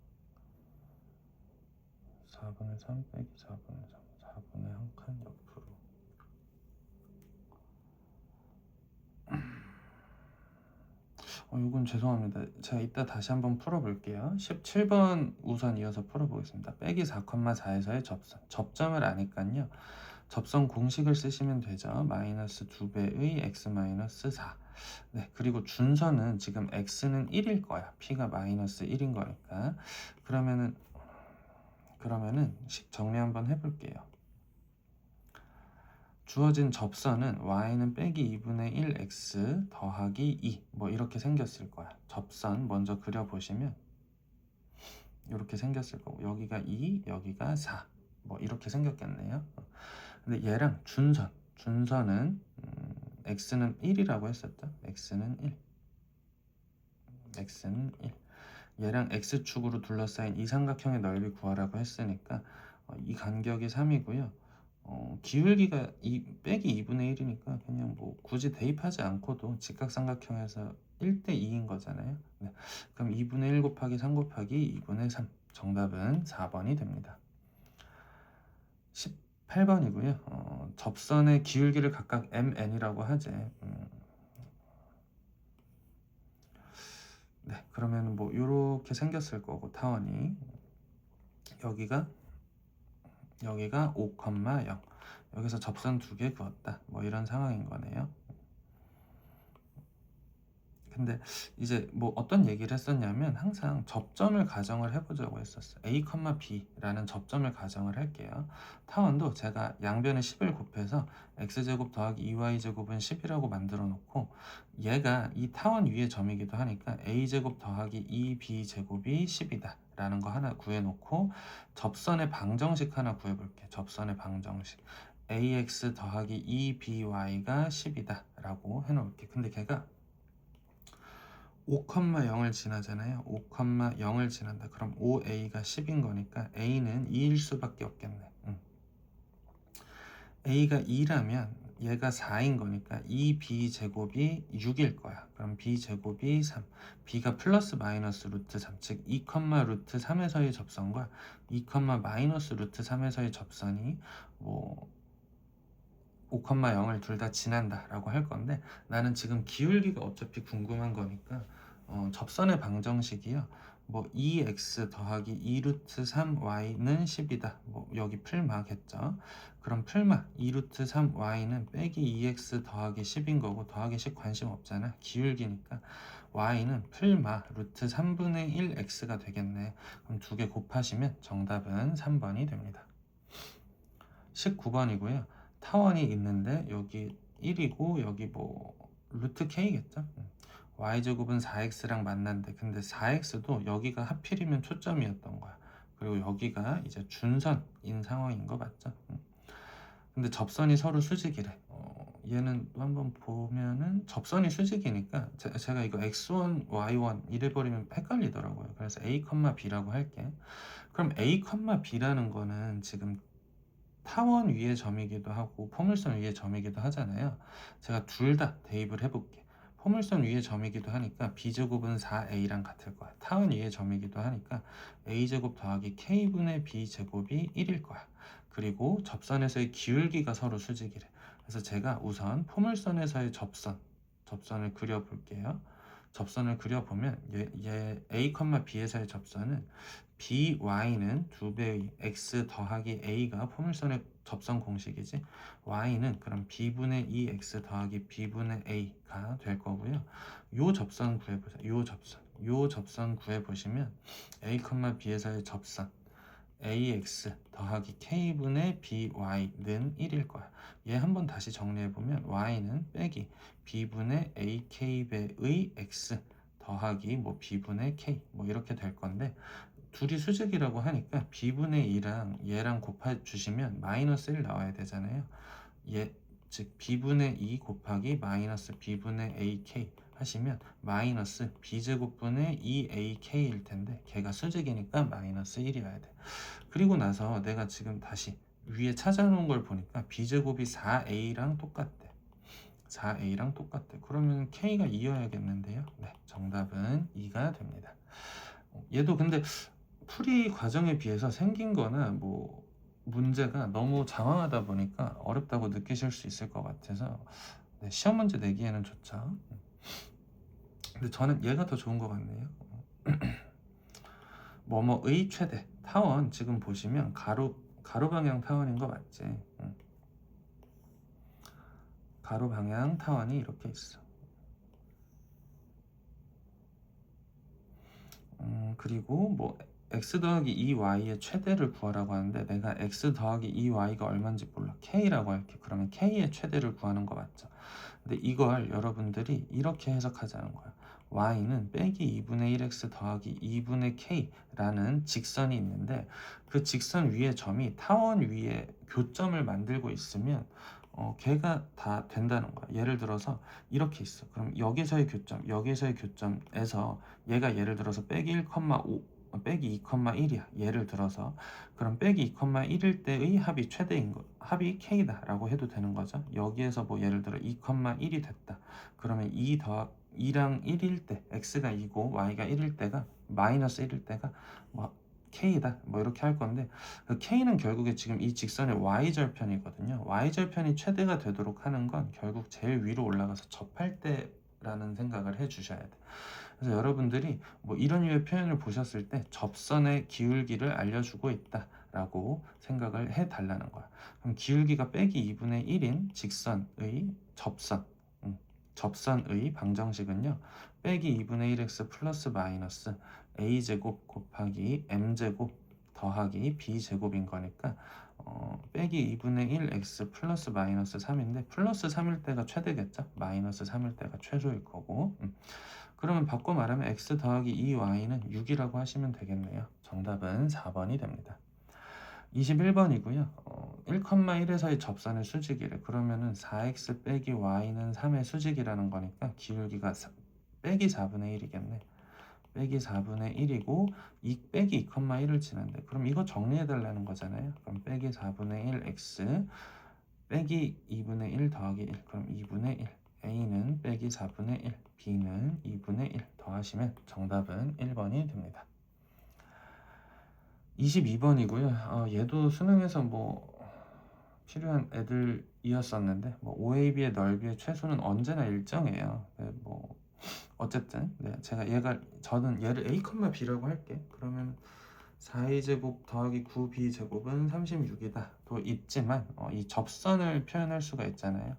4분의 3 빼기 4분의 3 4분의 1칸 옆으로. 이건 죄송합니다. 제가 이따 다시 한번 풀어볼게요. 17번 우선 이어서 풀어보겠습니다. 빼기 4,4에서의 접선. 접점을 아니깐요. 접선 공식을 쓰시면 되죠. 마이너스 2배의 x 마이너스 4. 네, 그리고 준선은 지금 x는 1일 거야. p가 마이너스 1인 거니까. 그러면은 식 정리 한번 해볼게요. 주어진 접선은 y는 빼기 2분의 1 x 더하기 2 뭐 이렇게 생겼을 거야. 접선 먼저 그려보시면 이렇게 생겼을 거고 여기가 2, 여기가 4 뭐 이렇게 생겼겠네요. 근데 얘랑 준선은 x는 1이라고 했었죠. x는 1 얘랑 x축으로 둘러싸인 이 삼각형의 넓이 구하라고 했으니까 이 간격이 3이고요. 기울기가 빼기 2분의 1이니까 그냥 뭐 굳이 대입하지 않고도 직각삼각형에서 1대 2인 거잖아요. 네. 그럼 2분의 1 곱하기 3 곱하기 2분의 3 정답은 4번이 됩니다. 18번이고요. 접선의 기울기를 각각 mn이라고 하지. 네, 그러면 뭐 이렇게 생겼을 거고 타원이 여기가 5, 0 여기서 접선 2개 그었다. 뭐 이런 상황인 거네요. 근데 이제 뭐 어떤 얘기를 했었냐면 항상 접점을 가정을 해보자고 했었어요. A, B라는 접점을 가정을 할게요. 타원도 제가 양변에 10을 곱해서 x제곱 더하기 2y제곱은 10이라고 만들어 놓고 얘가 이 타원 위의 점이기도 하니까 a제곱 더하기 2b제곱이 10이다 라는 거 하나 구해놓고 접선의 방정식 하나 구해볼게. 접선의 방정식 ax 더하기 2by가 10이다 라고 해놓을게. 근데 걔가 5,0을 지나잖아요. 5,0을 지난다. 그럼 5a가 10인 거니까 a는 2일 수밖에 없겠네. a가 2라면 얘가 4인 거니까 2b 제곱이 6일 거야. 그럼 b 제곱이 3. b가 플러스 마이너스 루트 3, 즉 2, 루트 3에서의 접선과 2, 마이너스 루트 3에서의 접선이 뭐 5,0을 둘 다 지난다 라고 할 건데 나는 지금 기울기가 어차피 궁금한 거니까 접선의 방정식이요. 뭐 2x 더하기 2 루트 3y는 10이다. 뭐 여기 풀마겠죠. 그럼 풀마 2 루트 3y는 빼기 2x 더하기 10인 거고 더하기 10 관심 없잖아. 기울기니까 y는 풀마 루트 3분의 1x가 되겠네. 그럼 두 개 곱하시면 정답은 3번이 됩니다. 19번이고요. 타원이 있는데 여기 1이고 여기 뭐 루트 k겠죠. y제곱은 4x랑 만난대. 근데 4x도 여기가 하필이면 초점이었던 거야. 그리고 여기가 이제 준선인 상황인 거 맞죠? 근데 접선이 서로 수직이래. 얘는 또 한번 보면은 접선이 수직이니까 제가 이거 x1, y1 이래버리면 헷갈리더라고요. 그래서 a, b라고 할게. 그럼 a, b라는 거는 지금 타원 위의 점이기도 하고 포물선 위의 점이기도 하잖아요. 제가 둘 다 대입을 해볼게. 포물선 위의 점이기도 하니까 b제곱은 4a랑 같을 거야. 타원 위의 점이기도 하니까 a제곱 더하기 k분의 b제곱이 1일 거야. 그리고 접선에서의 기울기가 서로 수직이래. 그래서 제가 우선 포물선에서의 접선을 그려볼게요. 접선을 그려보면 얘 a, b에서의 접선은 by는 2배의 x 더하기 a가 포물선의 접선 공식이지. y는 그럼 b분의 2x 더하기 b분의 a가 될 거고요. 요 접선 구해보세요. 요 접선 구해보시면 a, b에서의 접선 ax 더하기 k분의 by는 1일 거야. 얘 한번 다시 정리해보면 y는 빼기 b분의 ak배의 x 더하기 뭐 b분의 k 뭐 이렇게 될 건데 둘이 수직이라고 하니까 b분의 2랑 얘랑 곱해주시면 마이너스 1 나와야 되잖아요. 즉 b분의 2 곱하기 마이너스 b분의 ak 하시면 마이너스 b제곱분의 2ak일 텐데 걔가 수직이니까 마이너스 1이어야 돼. 그리고 나서 내가 지금 다시 위에 찾아놓은 걸 보니까 b제곱이 4a랑 똑같대. 4a랑 똑같대. 그러면 k가 2여야겠는데요. 네, 정답은 2가 됩니다. 얘도 근데 풀이 과정에 비해서 생긴 거나 뭐 문제가 너무 장황하다 보니까 어렵다고 느끼실 수 있을 것 같아서 네, 시험 문제 내기에는 좋죠. 근데 저는 얘가 더 좋은 것 같네요. 뭐뭐의 최대 타원 지금 보시면 가로 방향 타원인 거 맞지? 가로 방향 타원이 이렇게 있어. 그리고 뭐 x 더하기 2y의 최대를 구하라고 하는데 내가 x 더하기 2y가 얼마인지 몰라. k라고 할게. 그러면 k의 최대를 구하는 거 맞죠? 근데 이걸 여러분들이 이렇게 해석하자는 거야. y는 빼기 2분의 1x 더하기 2분의 k라는 직선이 있는데 그 직선 위에 점이 타원 위에 교점을 만들고 있으면 걔가 다 된다는 거야. 예를 들어서 이렇게 있어. 그럼 여기서의 교점, 여기서의 교점에서 얘가 예를 들어서 빼기 1,5 빼기 2,1이야. 예를 들어서 그럼 빼기 2,1일 때의 합이 최대인 거, 합이 k다 라고 해도 되는 거죠. 여기에서 뭐 예를 들어 2,1이 됐다. 그러면 2랑 1일 때 x가 2고 y가 1일 때가 마이너스 1일 때가 뭐 k다 뭐 이렇게 할 건데 그 k는 결국에 지금 이 직선의 y절편이거든요. y절편이 최대가 되도록 하는 건 결국 제일 위로 올라가서 접할 때라는 생각을 해 주셔야 돼. 그래서 여러분들이 뭐 이런 류의 표현을 보셨을 때 접선의 기울기를 알려주고 있다라고 생각을 해 달라는 거야. 그럼 기울기가 빼기 2분의 1인 직선의 접선의 방정식은요. 빼기 2분의 1x 플러스 마이너스 a제곱 곱하기 m제곱 더하기 b제곱인 거니까 빼기 2분의 1x 플러스 마이너스 3인데 플러스 3일 때가 최대겠죠? 마이너스 3일 때가 최소일 거고 그러면 바꿔 말하면 x 더하기 2y는 6이라고 하시면 되겠네요. 정답은 4번이 됩니다. 21번이고요. 1,1에서의 접선의 수직이래. 그러면은 4x 빼기 y는 3의 수직이라는 거니까 기울기가 빼기 4분의 1이겠네. 빼기 4분의 1이고 2 빼기 2,1을 지난대. 그럼 이거 정리해 달라는 거잖아요. 그럼 빼기 4분의 1 x 빼기 2분의 1 더하기 1. 그럼 2분의 1. a는 빼기 4분의 1, b는 2분의 1 더하시면 정답은 1번이 됩니다. 22번이고요. 얘도 수능에서 뭐 필요한 애들이었었는데 뭐 OAB의 넓이의 최소는 언제나 일정해요. 네, 뭐 어쨌든 네, 저는 얘를 a, b라고 할게. 그러면 4a제곱 더하기 9b제곱은 36이다 또 있지만 이 접선을 표현할 수가 있잖아요.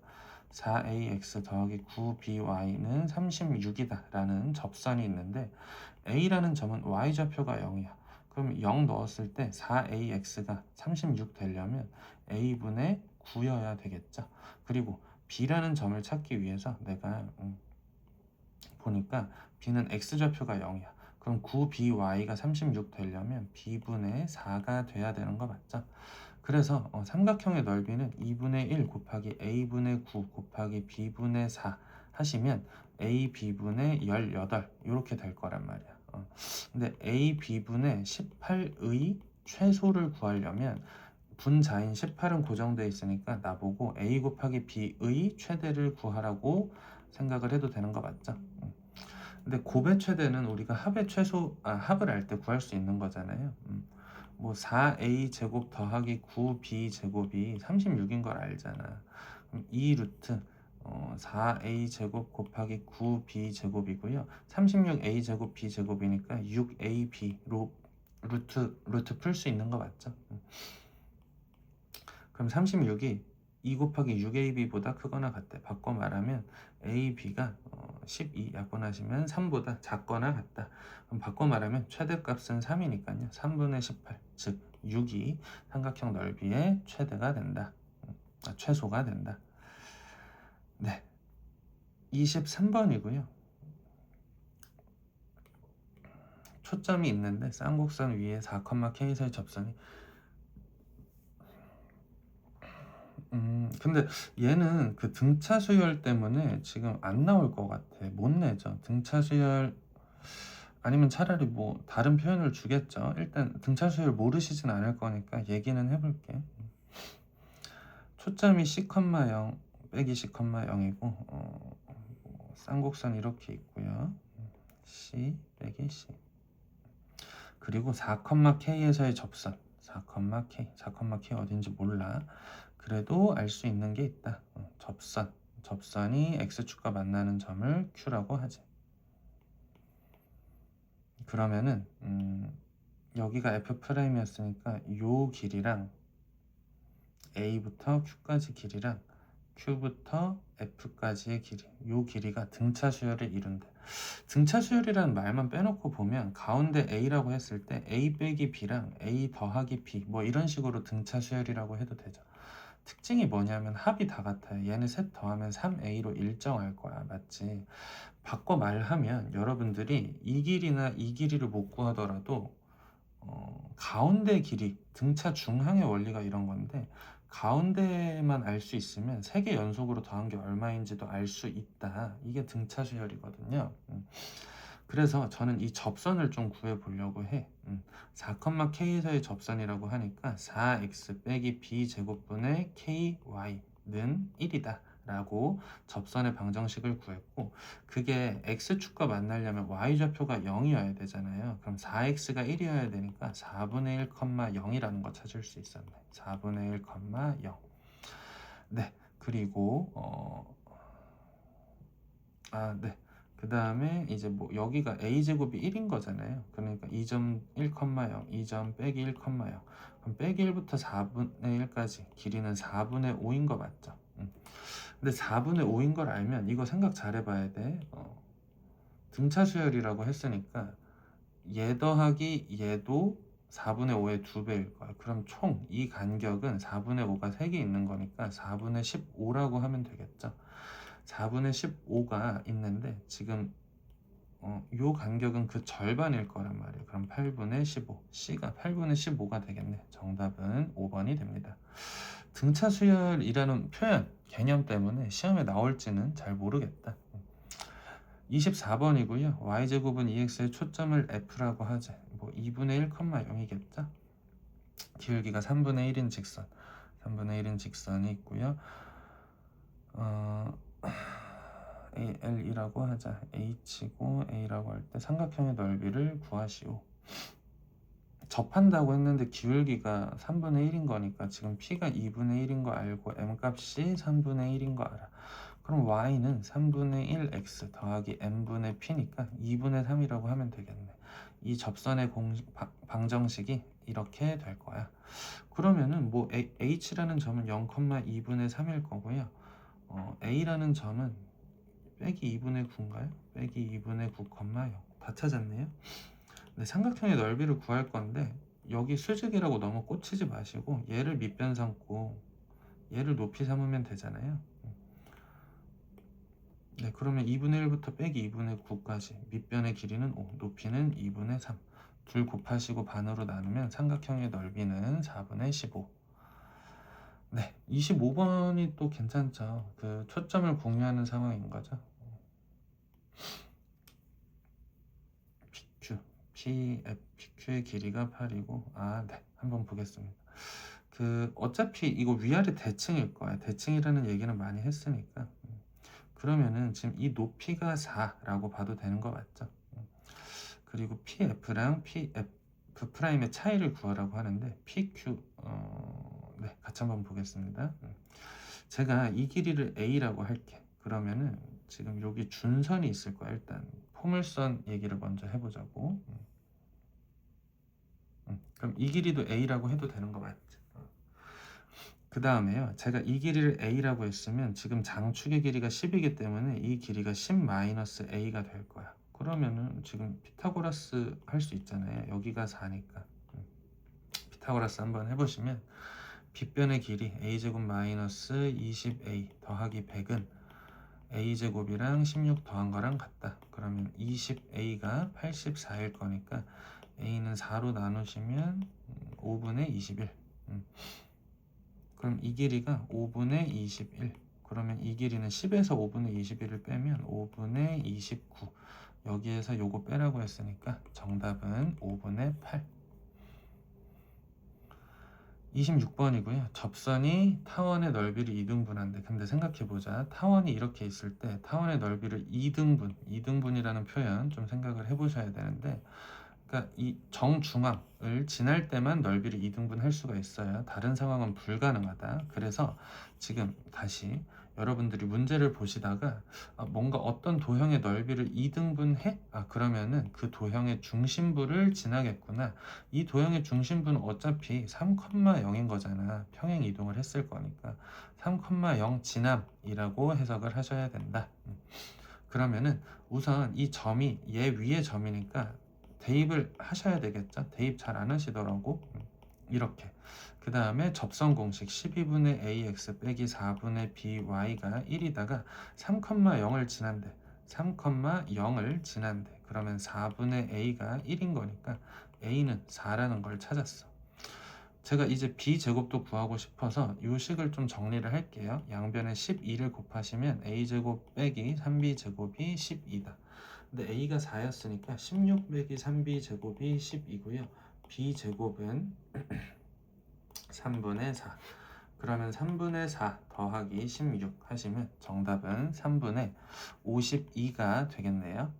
4ax 더하기 9by는 36이다 라는 접선이 있는데 a라는 점은 y좌표가 0이야. 그럼 0 넣었을 때 4ax가 36 되려면 a분의 9여야 되겠죠. 그리고 b라는 점을 찾기 위해서 내가 보니까 b는 x좌표가 0이야. 그럼 9by가 36 되려면 b분의 4가 돼야 되는 거 맞죠? 그래서 삼각형의 넓이는 2분의 1 곱하기 a분의 9 곱하기 b분의 4 하시면 a, b분의 18 이렇게 될 거란 말이야. 근데 a, b분의 18의 최소를 구하려면 분자인 18은 고정되어 있으니까 나보고 a 곱하기 b의 최대를 구하라고 생각을 해도 되는 거 맞죠? 근데 곱의 최대는 우리가 합을 알 때 구할 수 있는 거잖아요. 뭐 4a 제곱 더하기 9b 제곱이 36인 걸 알잖아. 그럼 2 루트 4a 제곱 곱하기 9b 제곱이고요. 36a 제곱 b 제곱이니까 6ab로 루트 풀 수 있는 거 맞죠? 그럼 36이 2 곱하기 6ab보다 크거나 같대. 바꿔 말하면 ab가 12 약분하시면 3보다 작거나 같다. 그럼 바꿔 말하면 최대값은 3이니까요. 3분의 18, 즉 6이 삼각형 넓이의 최대가 된다. 최소가 된다. 네, 23번이고요. 초점이 있는데 쌍곡선 위에 4,k에서의 접선이 근데 얘는 그 등차 수열 때문에 지금 안 나올 것 같아. 못 내죠. 등차 수열 아니면 차라리 뭐 다른 표현을 주겠죠. 일단 등차 수열 모르시진 않을 거니까 얘기는 해볼게. 초점이 C,0 빼기 C,0이고 쌍곡선 이렇게 있고요. C 빼기 C 그리고 4,K에서의 접선 4,K 4,K 어딘지 몰라. 그래도 알 수 있는 게 있다. 접선이 X축과 만나는 점을 Q라고 하지. 그러면은 여기가 F'이었으니까 요 길이랑 A부터 Q까지 길이랑 Q부터 F까지의 길이, 요 길이가 등차 수열을 이룬대. 등차 수열이라는 말만 빼놓고 보면 가운데 A라고 했을 때 A 빼기 B랑 A 더하기 B 뭐 이런 식으로 등차 수열이라고 해도 되죠. 특징이 뭐냐면 합이 다 같아요. 얘는 셋 더하면 3A로 일정할 거야. 맞지? 바꿔 말하면 여러분들이 이 길이나 이 길이를 못 구하더라도 가운데 길이, 등차 중항의 원리가 이런 건데 가운데만 알 수 있으면 3개 연속으로 더한 게 얼마인지도 알 수 있다. 이게 등차 수열이거든요. 그래서 저는 이 접선을 좀 구해 보려고 해. 4,K에서의 접선이라고 하니까 4x 빼기 b 제곱분의 ky는 1이다 라고 접선의 방정식을 구했고, 그게 x축과 만나려면 y좌표가 0이어야 되잖아요. 그럼 4x가 1이어야 되니까 4분의 1, 0이라는 거 찾을 수 있었네. 4분의 1, 0. 네, 그리고 네. 그 다음에 이제 뭐 여기가 a제곱이 1인 거잖아요. 그러니까 2점 1,0, 2점 빼기 1,0. 그럼 빼기 1부터 4분의 1까지 길이는 4분의 5인 거 맞죠? 근데 4분의 5인 걸 알면 이거 생각 잘 해봐야 돼. 등차 수열이라고 했으니까 얘 더하기 얘도 4분의 5의 2배일 거야. 그럼 총 이 간격은 4분의 5가 3개 있는 거니까 4분의 15라고 하면 되겠죠. 4분의 15가 있는데 지금 요 간격은 그 절반일 거란 말이에요. 그럼 8분의 15, C가 8분의 15가 되겠네. 정답은 5번이 됩니다. 등차 수열이라는 표현, 개념 때문에 시험에 나올지는 잘 모르겠다. 24번이고요. y제곱은 2x의 초점을 f라고 하지. 뭐 2분의 1, 0이겠죠? 기울기가 3분의 1인 직선, 3분의 1인 직선이 있고요. AL이라고 하자. H고 A라고 할 때 삼각형의 넓이를 구하시오. 접한다고 했는데 기울기가 3분의 1인 거니까 지금 P가 2분의 1인 거 알고 M값이 3분의 1인 거 알아. 그럼 Y는 3분의 1X 더하기 M분의 P니까 2분의 3이라고 하면 되겠네. 이 접선의 방정식이 이렇게 될 거야. 그러면은 뭐 H라는 점은 0,2분의 3일 거고요. A라는 점은 빼기 2분의 9인가요? 빼기 2분의 9,0 다 찾았네요. 네, 삼각형의 넓이를 구할 건데 여기 수직이라고 너무 꽂히지 마시고 얘를 밑변 삼고 얘를 높이 삼으면 되잖아요. 네, 그러면 2분의 1부터 빼기 2분의 9까지 밑변의 길이는 5, 높이는 2분의 3. 둘 곱하시고 반으로 나누면 삼각형의 넓이는 4분의 15. 네, 25번이 또 괜찮죠. 그 초점을 공유하는 상황인 거죠. PQ의 길이가 8이고, 네, 한번 보겠습니다. 어차피 이거 위아래 대칭일 거야. 대칭이라는 얘기는 많이 했으니까. 그러면은 지금 이 높이가 4라고 봐도 되는 거 맞죠? 그리고 PF랑 PF'의 차이를 구하라고 하는데 PQ, 네, 같이 한번 보겠습니다. 제가 이 길이를 A라고 할게. 그러면은 지금 여기 준선이 있을 거야. 일단 포물선 얘기를 먼저 해보자고. 그럼 이 길이도 A라고 해도 되는 거 맞지? 그 다음에요. 제가 이 길이를 A라고 했으면 지금 장축의 길이가 10이기 때문에 이 길이가 10-A가 될 거야. 그러면은 지금 피타고라스 할 수 있잖아요. 여기가 4니까. 피타고라스 한번 해보시면 빗변의 길이 A제곱 마이너스 20A 더하기 100은 A제곱이랑 16 더한 거랑 같다. 그러면 20A가 84일 거니까 A는 4로 나누시면 5분의 21. 그럼 이 길이가 5분의 21. 그러면 이 길이는 10에서 5분의 21을 빼면 5분의 29. 여기에서 요거 빼라고 했으니까 정답은 5분의 8. 26번이고요. 접선이 타원의 넓이를 2등분한대. 근데 생각해보자. 타원이 이렇게 있을 때 타원의 넓이를 2등분이라는 표현 좀 생각을 해보셔야 되는데, 그러니까 이 정중앙을 지날 때만 넓이를 2등분 할 수가 있어요. 다른 상황은 불가능하다. 그래서 지금 다시 여러분들이 문제를 보시다가 뭔가 어떤 도형의 넓이를 2등분해? 그러면은 그 도형의 중심부를 지나겠구나. 이 도형의 중심부는 어차피 3,0인 거잖아. 평행 이동을 했을 거니까 3,0 지남이라고 해석을 하셔야 된다. 그러면은 우선 이 점이 얘 위의 점이니까 대입을 하셔야 되겠죠. 대입 잘 안 하시더라고. 이렇게. 그 다음에 접선 공식 12분의 ax 빼기 4분의 by가 1이다가 3,0을 지난대. 3,0을 지난대. 그러면 4분의 a가 1인 거니까 a는 4라는 걸 찾았어. 제가 이제 b제곱도 구하고 싶어서 이 식을 좀 정리를 할게요. 양변에 12를 곱하시면 a제곱 빼기 3b제곱이 12다. 근데 a가 4였으니까 16 빼기 3b제곱이 10이고요. b제곱은 3분의 4. 그러면 3분의 4 더하기 16 하시면 정답은 3분의 52가 되겠네요.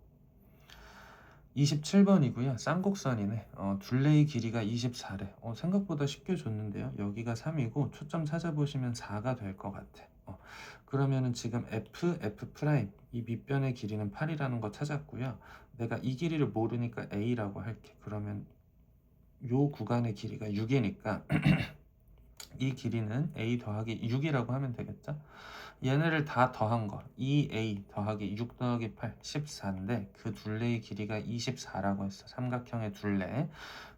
27번이고요. 쌍곡선이네. 둘레의 길이가 24래. 생각보다 쉽게 줬는데요. 여기가 3이고 초점 찾아보시면 4가 될 것 같아. 그러면은 지금 F' 이 밑변의 길이는 8이라는 거 찾았고요. 내가 이 길이를 모르니까 A라고 할게. 그러면 요 구간의 길이가 6이니까 이 길이는 A 더하기 6이라고 하면 되겠죠? 얘네를 다 더한 거 2A 더하기 6 더하기 8 14인데 그 둘레의 길이가 24라고 했어. 삼각형의 둘레.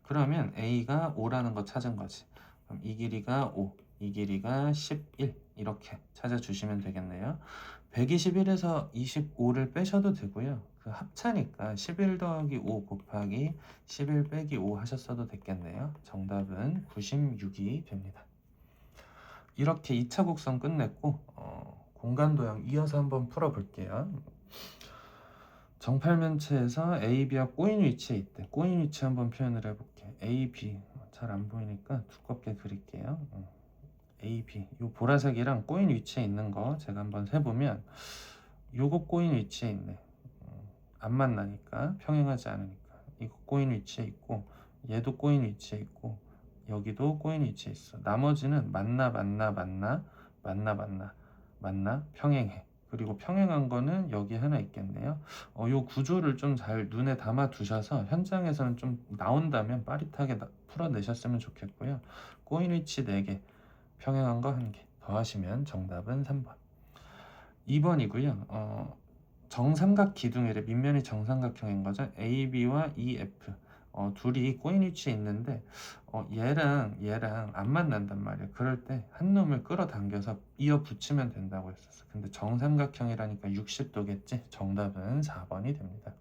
그러면 A가 5라는 거 찾은 거지. 그럼 이 길이가 5, 이 길이가 11 이렇게 찾아주시면 되겠네요. 121에서 25를 빼셔도 되고요. 그 합차니까 11 더하기 5 곱하기 11 빼기 5 하셨어도 됐겠네요. 정답은 96이 됩니다. 이렇게 2차 곡선 끝냈고 공간 도형 이어서 한번 풀어볼게요. 정팔면체에서 A, B가 꼬인 위치에 있대. 꼬인 위치 한번 표현을 해볼게. A, B 잘 안 보이니까 두껍게 그릴게요. A, B 요 보라색이랑 꼬인 위치에 있는 거 제가 한번 세보면 요거 꼬인 위치에 있네. 안 만나니까 평행하지 않으니까 이거 꼬인 위치에 있고 얘도 꼬인 위치에 있고 여기도 꼬인 위치에 있어. 나머지는 만나 평행해. 그리고 평행한 거는 여기 하나 있겠네요. 요 구조를 좀 잘 눈에 담아 두셔서 현장에서는 좀 나온다면 빠릿하게 풀어내셨으면 좋겠고요. 꼬인 위치 4개, 평행한 거 1개 더하시면 정답은 3번. 2번이고요. 정삼각 기둥이래. 밑면이 정삼각형인 거죠. AB와 EF 둘이 꼬인 위치에 있는데 얘랑 안 만난단 말이야. 그럴 때 한 놈을 끌어당겨서 이어 붙이면 된다고 했었어. 근데 정삼각형이라니까 60도겠지. 정답은 4번이 됩니다.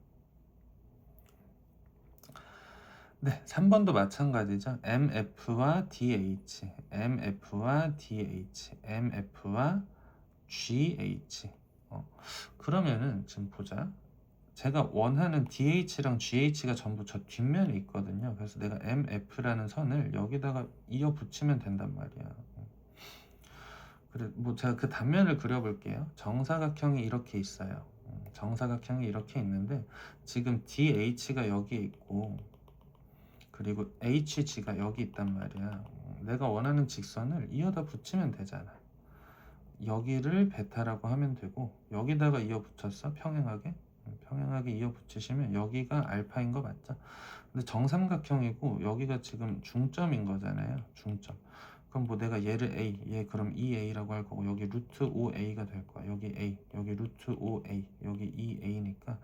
네, 3번도 마찬가지죠. MF와 DH, MF와 DH, MF와 GH. 그러면은 지금 보자. 제가 원하는 DH랑 GH가 전부 저 뒷면에 있거든요. 그래서 내가 MF라는 선을 여기다가 이어 붙이면 된단 말이야. 그래, 뭐 제가 그 단면을 그려볼게요. 정사각형이 이렇게 있어요. 정사각형이 이렇게 있는데 지금 DH가 여기 있고 그리고 HG가 여기 있단 말이야. 내가 원하는 직선을 이어다 붙이면 되잖아. 여기를 베타라고 하면 되고 여기다가 이어 붙였어. 평행하게 이어 붙이시면 여기가 알파인 거 맞죠? 근데 정삼각형이고 여기가 지금 중점인 거잖아요. 중점. 그럼 뭐 내가 얘를 A, 얘 그럼 2A라고 할 거고 여기 루트 5A가 될 거야. 여기 A, 여기 루트 5A, 여기 2A니까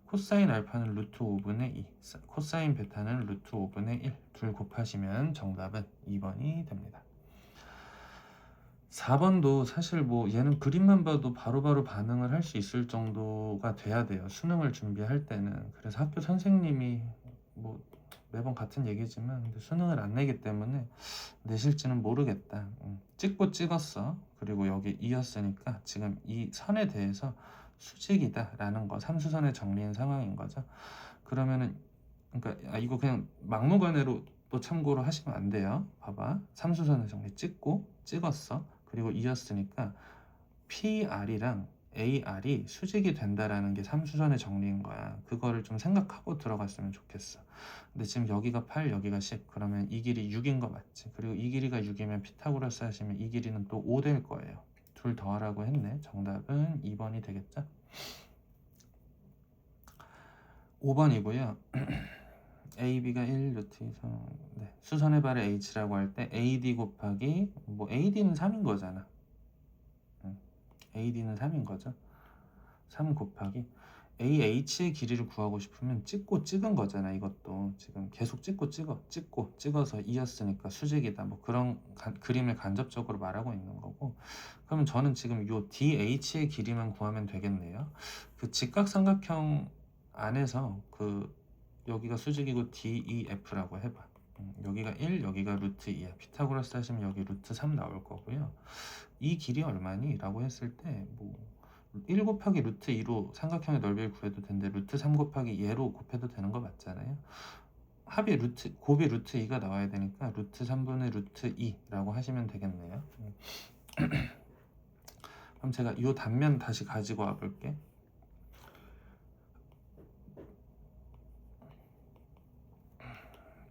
코사인 알파는 루트 5분의 2, 코사인 베타는 루트 5분의 1. 둘 곱하시면 정답은 2번이 됩니다. 4번도 사실 뭐 얘는 그림만 봐도 바로바로 반응을 할 수 있을 정도가 돼야 돼요. 수능을 준비할 때는. 그래서 학교 선생님이 뭐 매번 같은 얘기지만 근데 수능을 안 내기 때문에 내실지는 모르겠다. 찍고 찍었어. 그리고 여기 이었으니까 지금 이 선에 대해서 수직이다 라는 거 삼수선의 정리인 상황인 거죠. 그러면은 그러니까 이거 그냥 막무가내로 또 참고로 하시면 안 돼요. 봐봐. 삼수선의 정리 찍고 찍었어. 그리고 이었으니까 PR이랑 AR이 수직이 된다라는 게 삼수선의 정리인 거야. 그거를 좀 생각하고 들어갔으면 좋겠어. 근데 지금 여기가 8, 여기가 10. 그러면 이 길이 6인 거 맞지? 그리고 이 길이가 6이면 피타고라스 하시면 이 길이는 또 5 될 거예요. 둘 더하라고 했네. 정답은 2번이 되겠죠? 5번이고요. AB가 1, 루트 2, 3. 네. 수선의 발의 H라고 할 때 AD 곱하기 뭐 AD는 3인 거잖아. AD는 3인 거죠. 3 곱하기 AH의 길이를 구하고 싶으면 찍고 찍은 거잖아. 이것도 지금 계속 찍고 찍어서 2였으니까 수직이다. 뭐 그런 그림을 간접적으로 말하고 있는 거고. 그러면 저는 지금 요 DH의 길이만 구하면 되겠네요. 그 직각삼각형 안에서 그 여기가 수직이고 DEF라고 해봐. 여기가 1, 여기가 루트 2야. 피타고라스 하시면 여기 루트 3 나올 거고요. 이 길이 얼마니? 라고 했을 때 뭐 1 곱하기 루트 2로 삼각형의 넓이를 구해도 되는데 루트 3 곱하기 얘로 곱해도 되는 거 맞잖아요. 합이 곱이 루트 2가 나와야 되니까 루트 3분의 루트 2라고 하시면 되겠네요. 그럼 제가 이 단면 다시 가지고 와 볼게.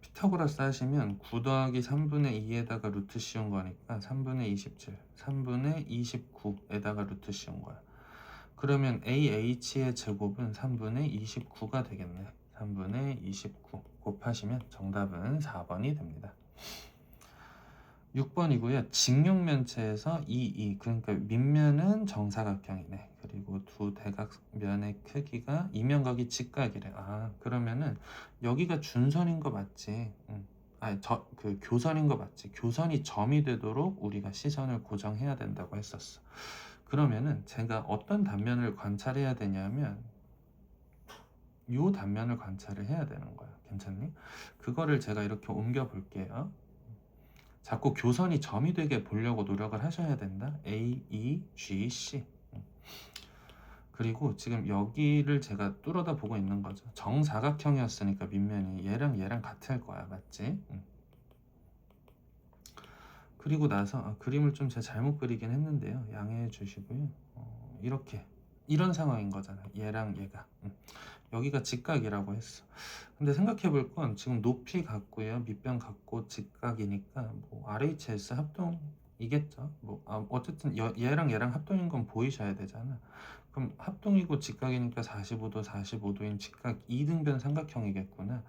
피타고라스 하시면 9 더하기 3분의 2에다가 루트 씌운 거니까 3분의 27, 3분의 29에다가 루트 씌운 거야. 그러면 AH의 제곱은 3분의 29가 되겠네. 3분의 29 곱하시면 정답은 4번이 됩니다. 6번이고요. 직육면체에서 그러니까 밑면은 정사각형이네. 그리고 두 대각면의 크기가 이면각이 직각이래. 그러면은 여기가 준선인 거 맞지? 그 교선인 거 맞지? 교선이 점이 되도록 우리가 시선을 고정해야 된다고 했었어. 그러면은 제가 어떤 단면을 관찰해야 되냐면 요 단면을 관찰을 해야 되는 거야. 괜찮니? 그거를 제가 이렇게 옮겨 볼게요. 자꾸 교선이 점이 되게 보려고 노력을 하셔야 된다. A, E, G, C. 그리고 지금 여기를 제가 뚫어다 보고 있는 거죠. 정사각형이었으니까 밑면이 얘랑 같을 거야. 맞지? 그리고 나서 그림을 좀 제가 잘못 그리긴 했는데요. 양해해 주시고요. 이렇게 이런 상황인 거잖아. 얘랑 얘가. 여기가 직각이라고 했어. 근데 생각해 볼 건 지금 높이 같고요. 밑변 같고 직각이니까 뭐 RHS 합동이겠죠. 뭐 어쨌든 얘랑 합동인 건 보이셔야 되잖아. 그럼 합동이고 직각이니까 45도 45도인 직각 2등변 삼각형이겠구나.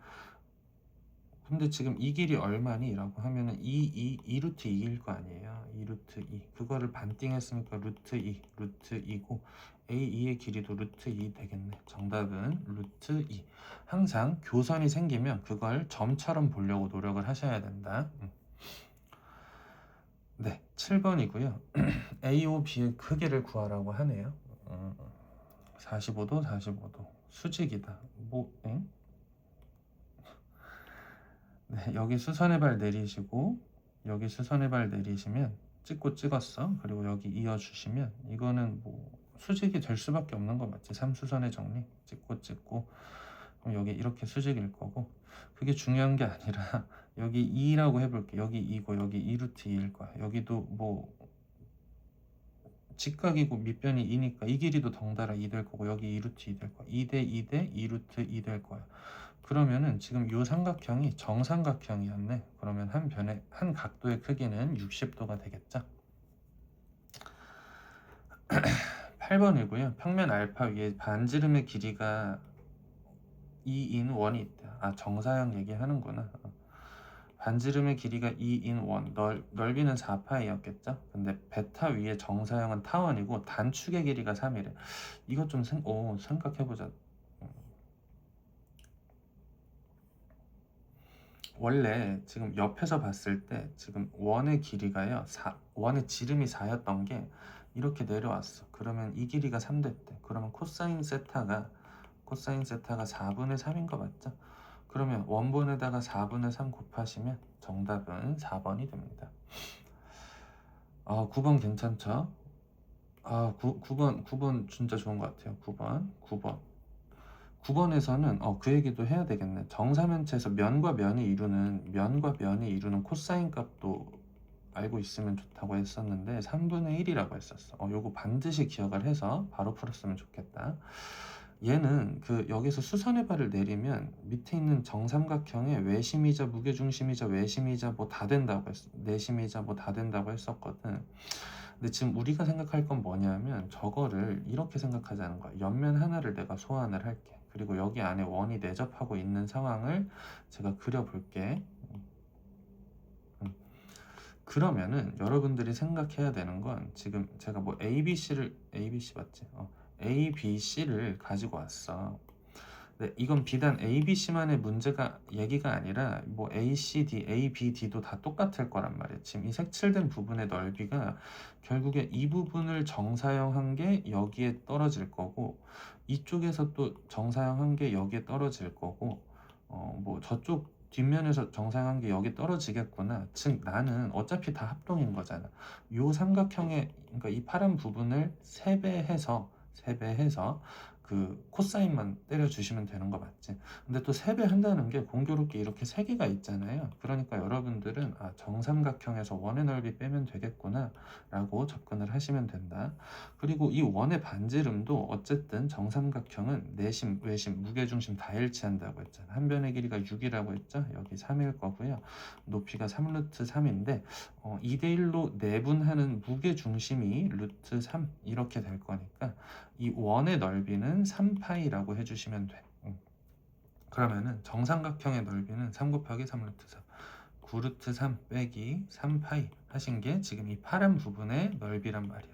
근데 지금 이 길이 얼마니? 라고 하면은 2 루트 2일 거 아니에요. 2 루트 2. 그거를 반띵 했으니까 루트 2고 A2의 길이도 루트 2 되겠네. 정답은 루트 2. 항상 교선이 생기면 그걸 점처럼 보려고 노력을 하셔야 된다. 네, 7번이고요. AOB의 크기를 구하라고 하네요. 45도 45도 수직이다. 네, 여기 수선의 발 내리시고 여기 수선의 발 내리시면 찍었어. 그리고 여기 이어주시면 이거는 뭐 수직이 될 수밖에 없는 거 맞지? 3수선의 정리 찍고 그럼 여기 이렇게 수직일 거고 그게 중요한 게 아니라 여기 2라고 해볼게. 여기 2고 여기 2루트 2일 거야. 여기도 뭐 직각이고 밑변이 2니까 이 길이도 덩달아 2 될 거고 여기 2루트 2 될 거야. 2대 2대 2루트 2 될 거야. 그러면은 지금 이 삼각형이 정삼각형이었네. 그러면 한 각도의 크기는 60도가 되겠죠. 8번이고요. 평면 알파 위에 반지름의 길이가 2인 1이 있다. 정사형 얘기하는구나. 반지름의 길이가 2인 1, 넓이는 4파이였겠죠? 근데 베타 위에 정사형은 타원이고 단축의 길이가 3이래. 이것 좀 생각해보자. 원래 지금 옆에서 봤을 때 지금 원의 길이가요. 원의 지름이 4였던 게 이렇게 내려왔어. 그러면 이 길이가 3 됐대. 그러면 코사인 세타가 4분의 3인 거 맞죠? 그러면 원본에다가 4분의 3 곱하시면 정답은 4번이 됩니다. 9번 괜찮죠? 9번 진짜 좋은 것 같아요. 9번에서는 그 얘기도 해야 되겠네. 정사면체에서 면과 면이 이루는 코사인 값도 알고 있으면 좋다고 했었는데 3분의 1이라고 했었어. 요거 반드시 기억을 해서 바로 풀었으면 좋겠다. 얘는 여기서 수선의 발을 내리면 밑에 있는 정삼각형의 외심이자 무게중심이자 외심이자 뭐 다 된다고 했어. 내심이자 뭐 다 된다고 했었거든. 근데 지금 우리가 생각할 건 뭐냐면 저거를 이렇게 생각하자는 거야. 옆면 하나를 내가 소환을 할게. 그리고 여기 안에 원이 내접하고 있는 상황을 제가 그려볼게. 그러면은 여러분들이 생각해야 되는 건 지금 제가 뭐 ABC 맞지? ABC를 가지고 왔어. 네, 이건 비단 ABC만의 문제가 얘기가 아니라 뭐 ACD, ABD도 다 똑같을 거란 말이에요. 지금 이 색칠된 부분의 넓이가 결국에 이 부분을 정사형한 게 여기에 떨어질 거고 이쪽에서 또 정사형한 게 여기에 떨어질 거고 뭐 저쪽 뒷면에서 정사형한 게 여기 떨어지겠구나. 즉 나는 어차피 다 합동인 거잖아. 요 삼각형의 그러니까 이 파란 부분을 3배 해서 그 코사인만 때려주시면 되는 거 맞지? 근데 또 3배 한다는 게 공교롭게 이렇게 3개가 있잖아요. 그러니까 여러분들은 정삼각형에서 원의 넓이 빼면 되겠구나 라고 접근을 하시면 된다. 그리고 이 원의 반지름도 어쨌든 정삼각형은 내심, 외심, 무게중심 다 일치한다고 했잖아. 한 변의 길이가 6이라고 했죠? 여기 3일 거고요. 높이가 3루트 3인데 2대1로 내분하는 무게중심이 루트 3 이렇게 될 거니까 이 원의 넓이는 3파이라고 해주시면 돼. 그러면은 정삼각형의 넓이는 3 곱하기 3루트 3 9루트 3 빼기 3파이 하신 게 지금 이 파란 부분의 넓이란 말이야.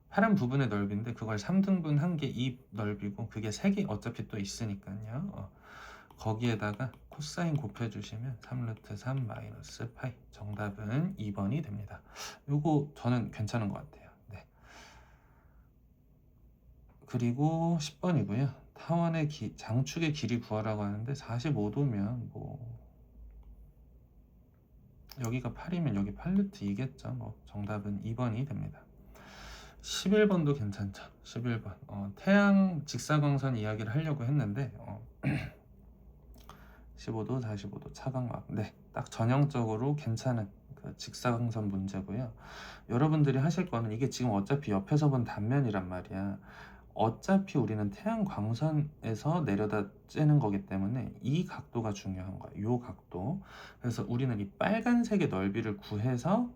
파란 부분의 넓이인데 그걸 3등분 한 게 이 넓이고 그게 3개 어차피 또 있으니까요. 거기에다가 코사인 곱해주시면 3루트 3 마이너스 파이 정답은 2번이 됩니다. 요거 저는 괜찮은 것 같아요. 네. 그리고 10번이고요. 타원의 장축의 길이 구하라고 하는데 45도면 뭐 여기가 8이면 여기 8루트 2겠죠. 뭐 정답은 2번이 됩니다. 11번도 괜찮죠. 11번 태양 직사광선 이야기를 하려고 했는데 15도 45도 차광막 네, 딱 전형적으로 괜찮은 그 직사광선 문제고요. 여러분들이 하실 거는 이게 지금 어차피 옆에서 본 단면이란 말이야. 어차피 우리는 태양 광선에서 내려다 쬐는 거기 때문에 이 각도가 중요한 거야. 이 각도. 그래서 우리는 이 빨간색의 넓이를 구해서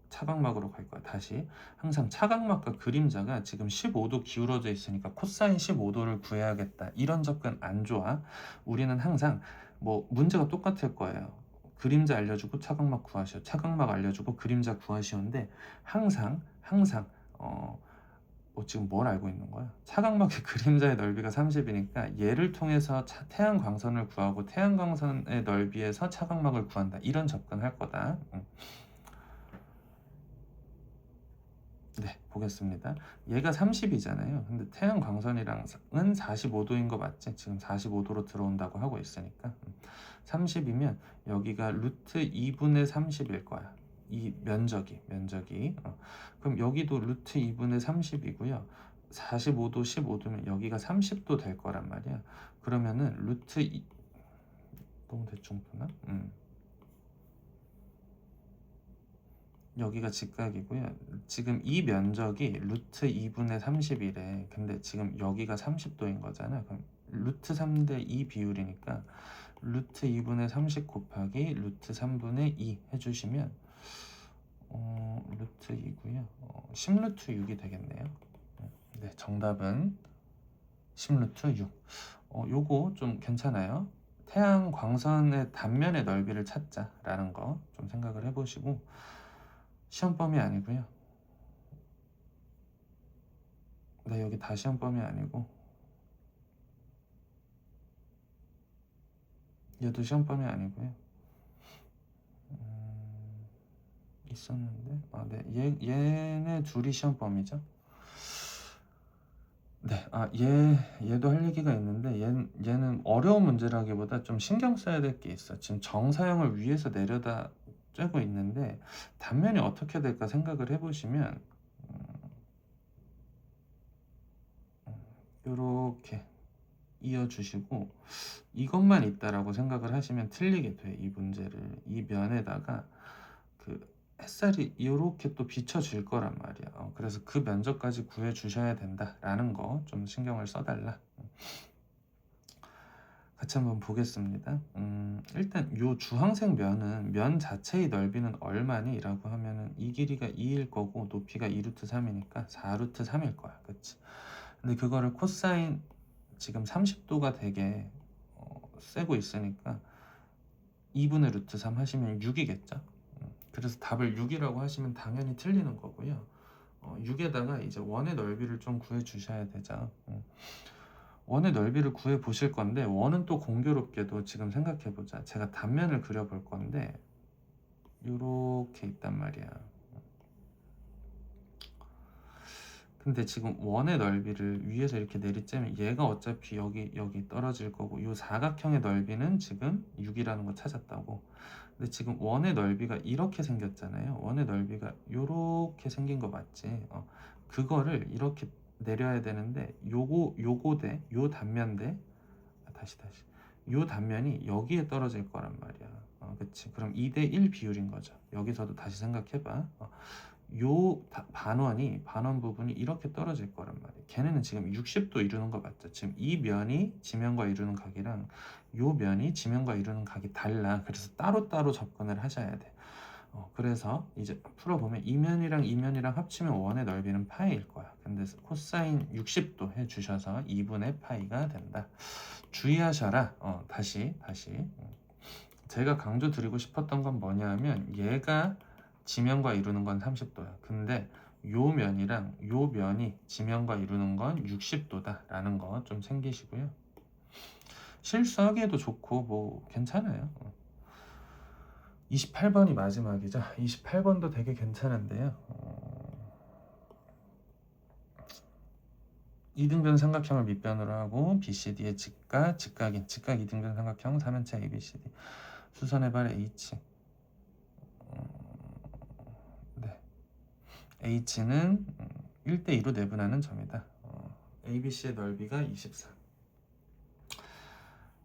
차광막으로 갈 거야. 다시 항상 차광막과 그림자가 지금 15도 기울어져 있으니까 코사인 15도를 구해야겠다. 이런 접근 안 좋아. 우리는 항상 뭐 문제가 똑같을 거예요. 그림자 알려주고 차광막 구하시오. 차광막 알려주고 그림자 구하시오인데 항상 지금 뭘 알고 있는 거야? 차광막의 그림자의 넓이가 30이니까 얘를 통해서 태양 광선을 구하고 태양 광선의 넓이에서 차광막을 구한다. 이런 접근할 거다. 네, 보겠습니다. 얘가 30이잖아요. 근데 태양 광선이랑은 45도인 거 맞지? 지금 45도로 들어온다고 하고 있으니까 30이면 여기가 루트 2분의 30일 거야. 이 면적이 그럼 여기도 루트 2분의 30이고요. 45도 15도면 여기가 30도 될 거란 말이야. 그러면은 루트 2 너무 대충 푸나? 여기가 직각이고요. 지금 이 면적이 루트 2분의 30이래. 근데 지금 여기가 30도인 거잖아. 그럼 루트 3대 2 비율이니까 루트 2분의 30 곱하기 루트 3분의 2 해주시면 루트 2고요. 10루트 6이 되겠네요. 네, 정답은 10루트 6. 요거 좀 괜찮아요. 태양 광선의 단면의 넓이를 찾자라는 거 좀 생각을 해보시고 시험범위 아니고요. 네, 여기 다 시험범위 아니고 얘도 시험범위 아니고요. 있었는데 네, 얘네 둘이 시험범위죠. 네, 얘도 할 얘기가 있는데 얘는 어려운 문제라기보다 좀 신경 써야 될 게 있어. 지금 정사형을 위에서 내려다 쬐고 있는데 단면이 어떻게 될까 생각을 해보시면 이렇게 이어주시고 이것만 있다라고 생각을 하시면 틀리게 돼. 이 문제를 이 면에다가 그 햇살이 이렇게 또 비춰질 거란 말이야. 그래서 그 면적까지 구해 주셔야 된다라는 거 좀 신경을 써달라. 같이 한번 보겠습니다. 일단 요 주황색 면은 면 자체의 넓이는 얼마니? 라고 하면은 이 길이가 2일 거고 높이가 2루트 3이니까 4루트 3일 거야. 그치? 근데 그거를 코사인 지금 30도가 되게 세고 있으니까 2분의 루트 3 하시면 6이겠죠? 그래서 답을 6이라고 하시면 당연히 틀리는 거고요. 6에다가 이제 원의 넓이를 좀 구해 주셔야 되죠. 원의 넓이를 구해 보실 건데 원은 또 공교롭게도 지금 생각해 보자. 제가 단면을 그려 볼 건데 요렇게 있단 말이야. 근데 지금 원의 넓이를 위에서 이렇게 내리쬐면 얘가 어차피 여기 떨어질 거고 요 사각형의 넓이는 지금 6이라는 거 찾았다고. 근데 지금 원의 넓이가 이렇게 생겼잖아요. 원의 넓이가 요렇게 생긴 거 맞지? 그거를 이렇게 내려야 되는데 요거 대 요 단면 대 다시 요 단면이 여기에 떨어질 거란 말이야. 그치? 그럼 2대1 비율인 거죠. 여기서도 다시 생각해봐. 요 반원 부분이 이렇게 떨어질 거란 말이에요. 걔네는 지금 60도 이루는 거 맞죠? 지금 이 면이 지면과 이루는 각이랑 요 면이 지면과 이루는 각이 달라. 그래서 따로따로 접근을 하셔야 돼. 그래서 이제 풀어보면 이 면이랑 이 면이랑 합치면 원의 넓이는 파이일 거야. 근데 코사인 60도 해주셔서 2분의 파이가 된다. 주의하셔라. 다시 제가 강조 드리고 싶었던 건 뭐냐 하면 얘가 지면과 이루는 건 30도야. 근데 요 면이랑 요 면이 지면과 이루는 건 60도다 라는 거 좀 챙기시고요. 실수하기에도 좋고 뭐 괜찮아요. 28번이 마지막이죠. 28번도 되게 괜찮은데요. 이등변 삼각형을 밑변으로 하고 BCD의 직각 이등변 삼각형 3연체 ABCD 수선의 발 H. 네. H는 1대2로 내분하는 점이다. ABC의 넓이가 24.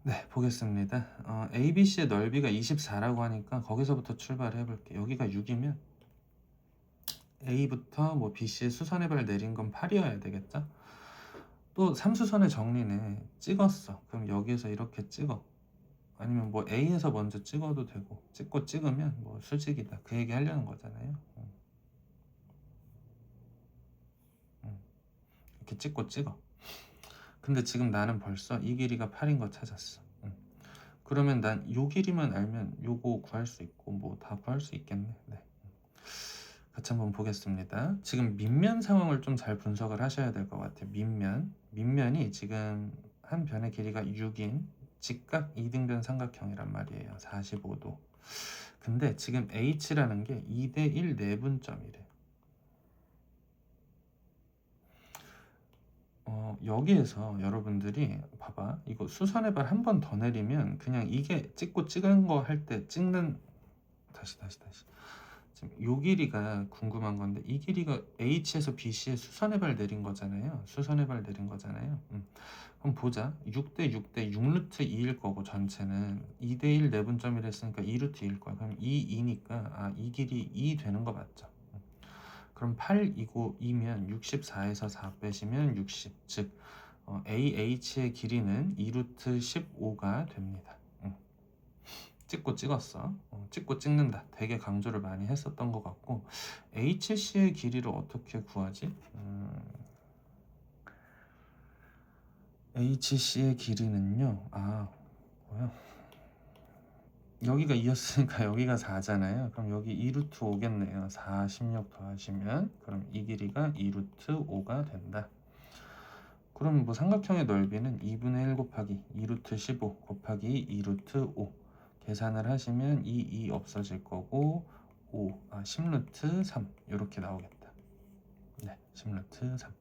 네, 보겠습니다. ABC의 넓이가 24라고 하니까 거기서부터 출발을 해볼게요. 여기가 6이면 A부터 뭐 BC의 수선의 발 내린 건 8이어야 되겠죠? 또 3수선의 정리는 찍었어. 그럼 여기에서 이렇게 찍어. 아니면 뭐 A에서 먼저 찍어도 되고 찍으면 뭐 수직이다. 그 얘기 하려는 거잖아요. 이렇게 찍어. 근데 지금 나는 벌써 이 길이가 8인 거 찾았어. 그러면 난 요 길이만 알면 요거 구할 수 있고 뭐 다 구할 수 있겠네. 네. 같이 한번 보겠습니다. 지금 밑면 상황을 좀 잘 분석을 하셔야 될 것 같아요. 밑면이 지금 한 변의 길이가 6인 직각 이등변 삼각형이란 말이에요. 45도. 근데 지금 H라는 게 2대1 내분점이래. 여기에서 여러분들이 봐봐. 이거 수선의 발 한 번 더 내리면 그냥 이게 찍은 거 할 때 찍는 다시 지금 요 길이가 궁금한 건데 이 길이가 H에서 BC에 수선의 발 내린 거잖아요. 그럼 보자. 6대 6루트 2일 거고 전체는 2대1 내분점이라 했으니까 2루트 2일 거야. 그럼 2니까 이 길이 2 되는 거 맞죠? 그럼 8이고 2면 64에서 4 빼시면 60. 즉 AH의 길이는 2루트 15가 됩니다. 찍었어. 찍고 찍는다. 되게 강조를 많이 했었던 것 같고 HC의 길이를 어떻게 구하지? HC의 길이는요. 뭐야? 여기가 2였으니까 여기가 4잖아요. 그럼 여기 2루트 5겠네요. 4, 16 더하시면 그럼 이 길이가 2루트 5가 된다. 그럼 뭐 삼각형의 넓이는 2분의 1 곱하기 2루트 15 곱하기 2루트 5 계산을 하시면 2 없어질 거고 10루트 3 이렇게 나오겠다. 네, 10루트 3.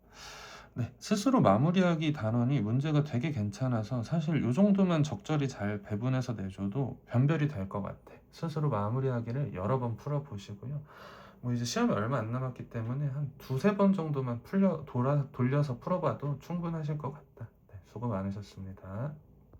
네, 스스로 마무리하기 단원이 문제가 되게 괜찮아서 사실 이 정도만 적절히 잘 배분해서 내줘도 변별이 될 것 같아. 스스로 마무리하기를 여러 번 풀어보시고요. 뭐 이제 시험이 얼마 안 남았기 때문에 한 2-3번 정도만 돌려서 풀어봐도 충분하실 것 같다. 네, 수고 많으셨습니다.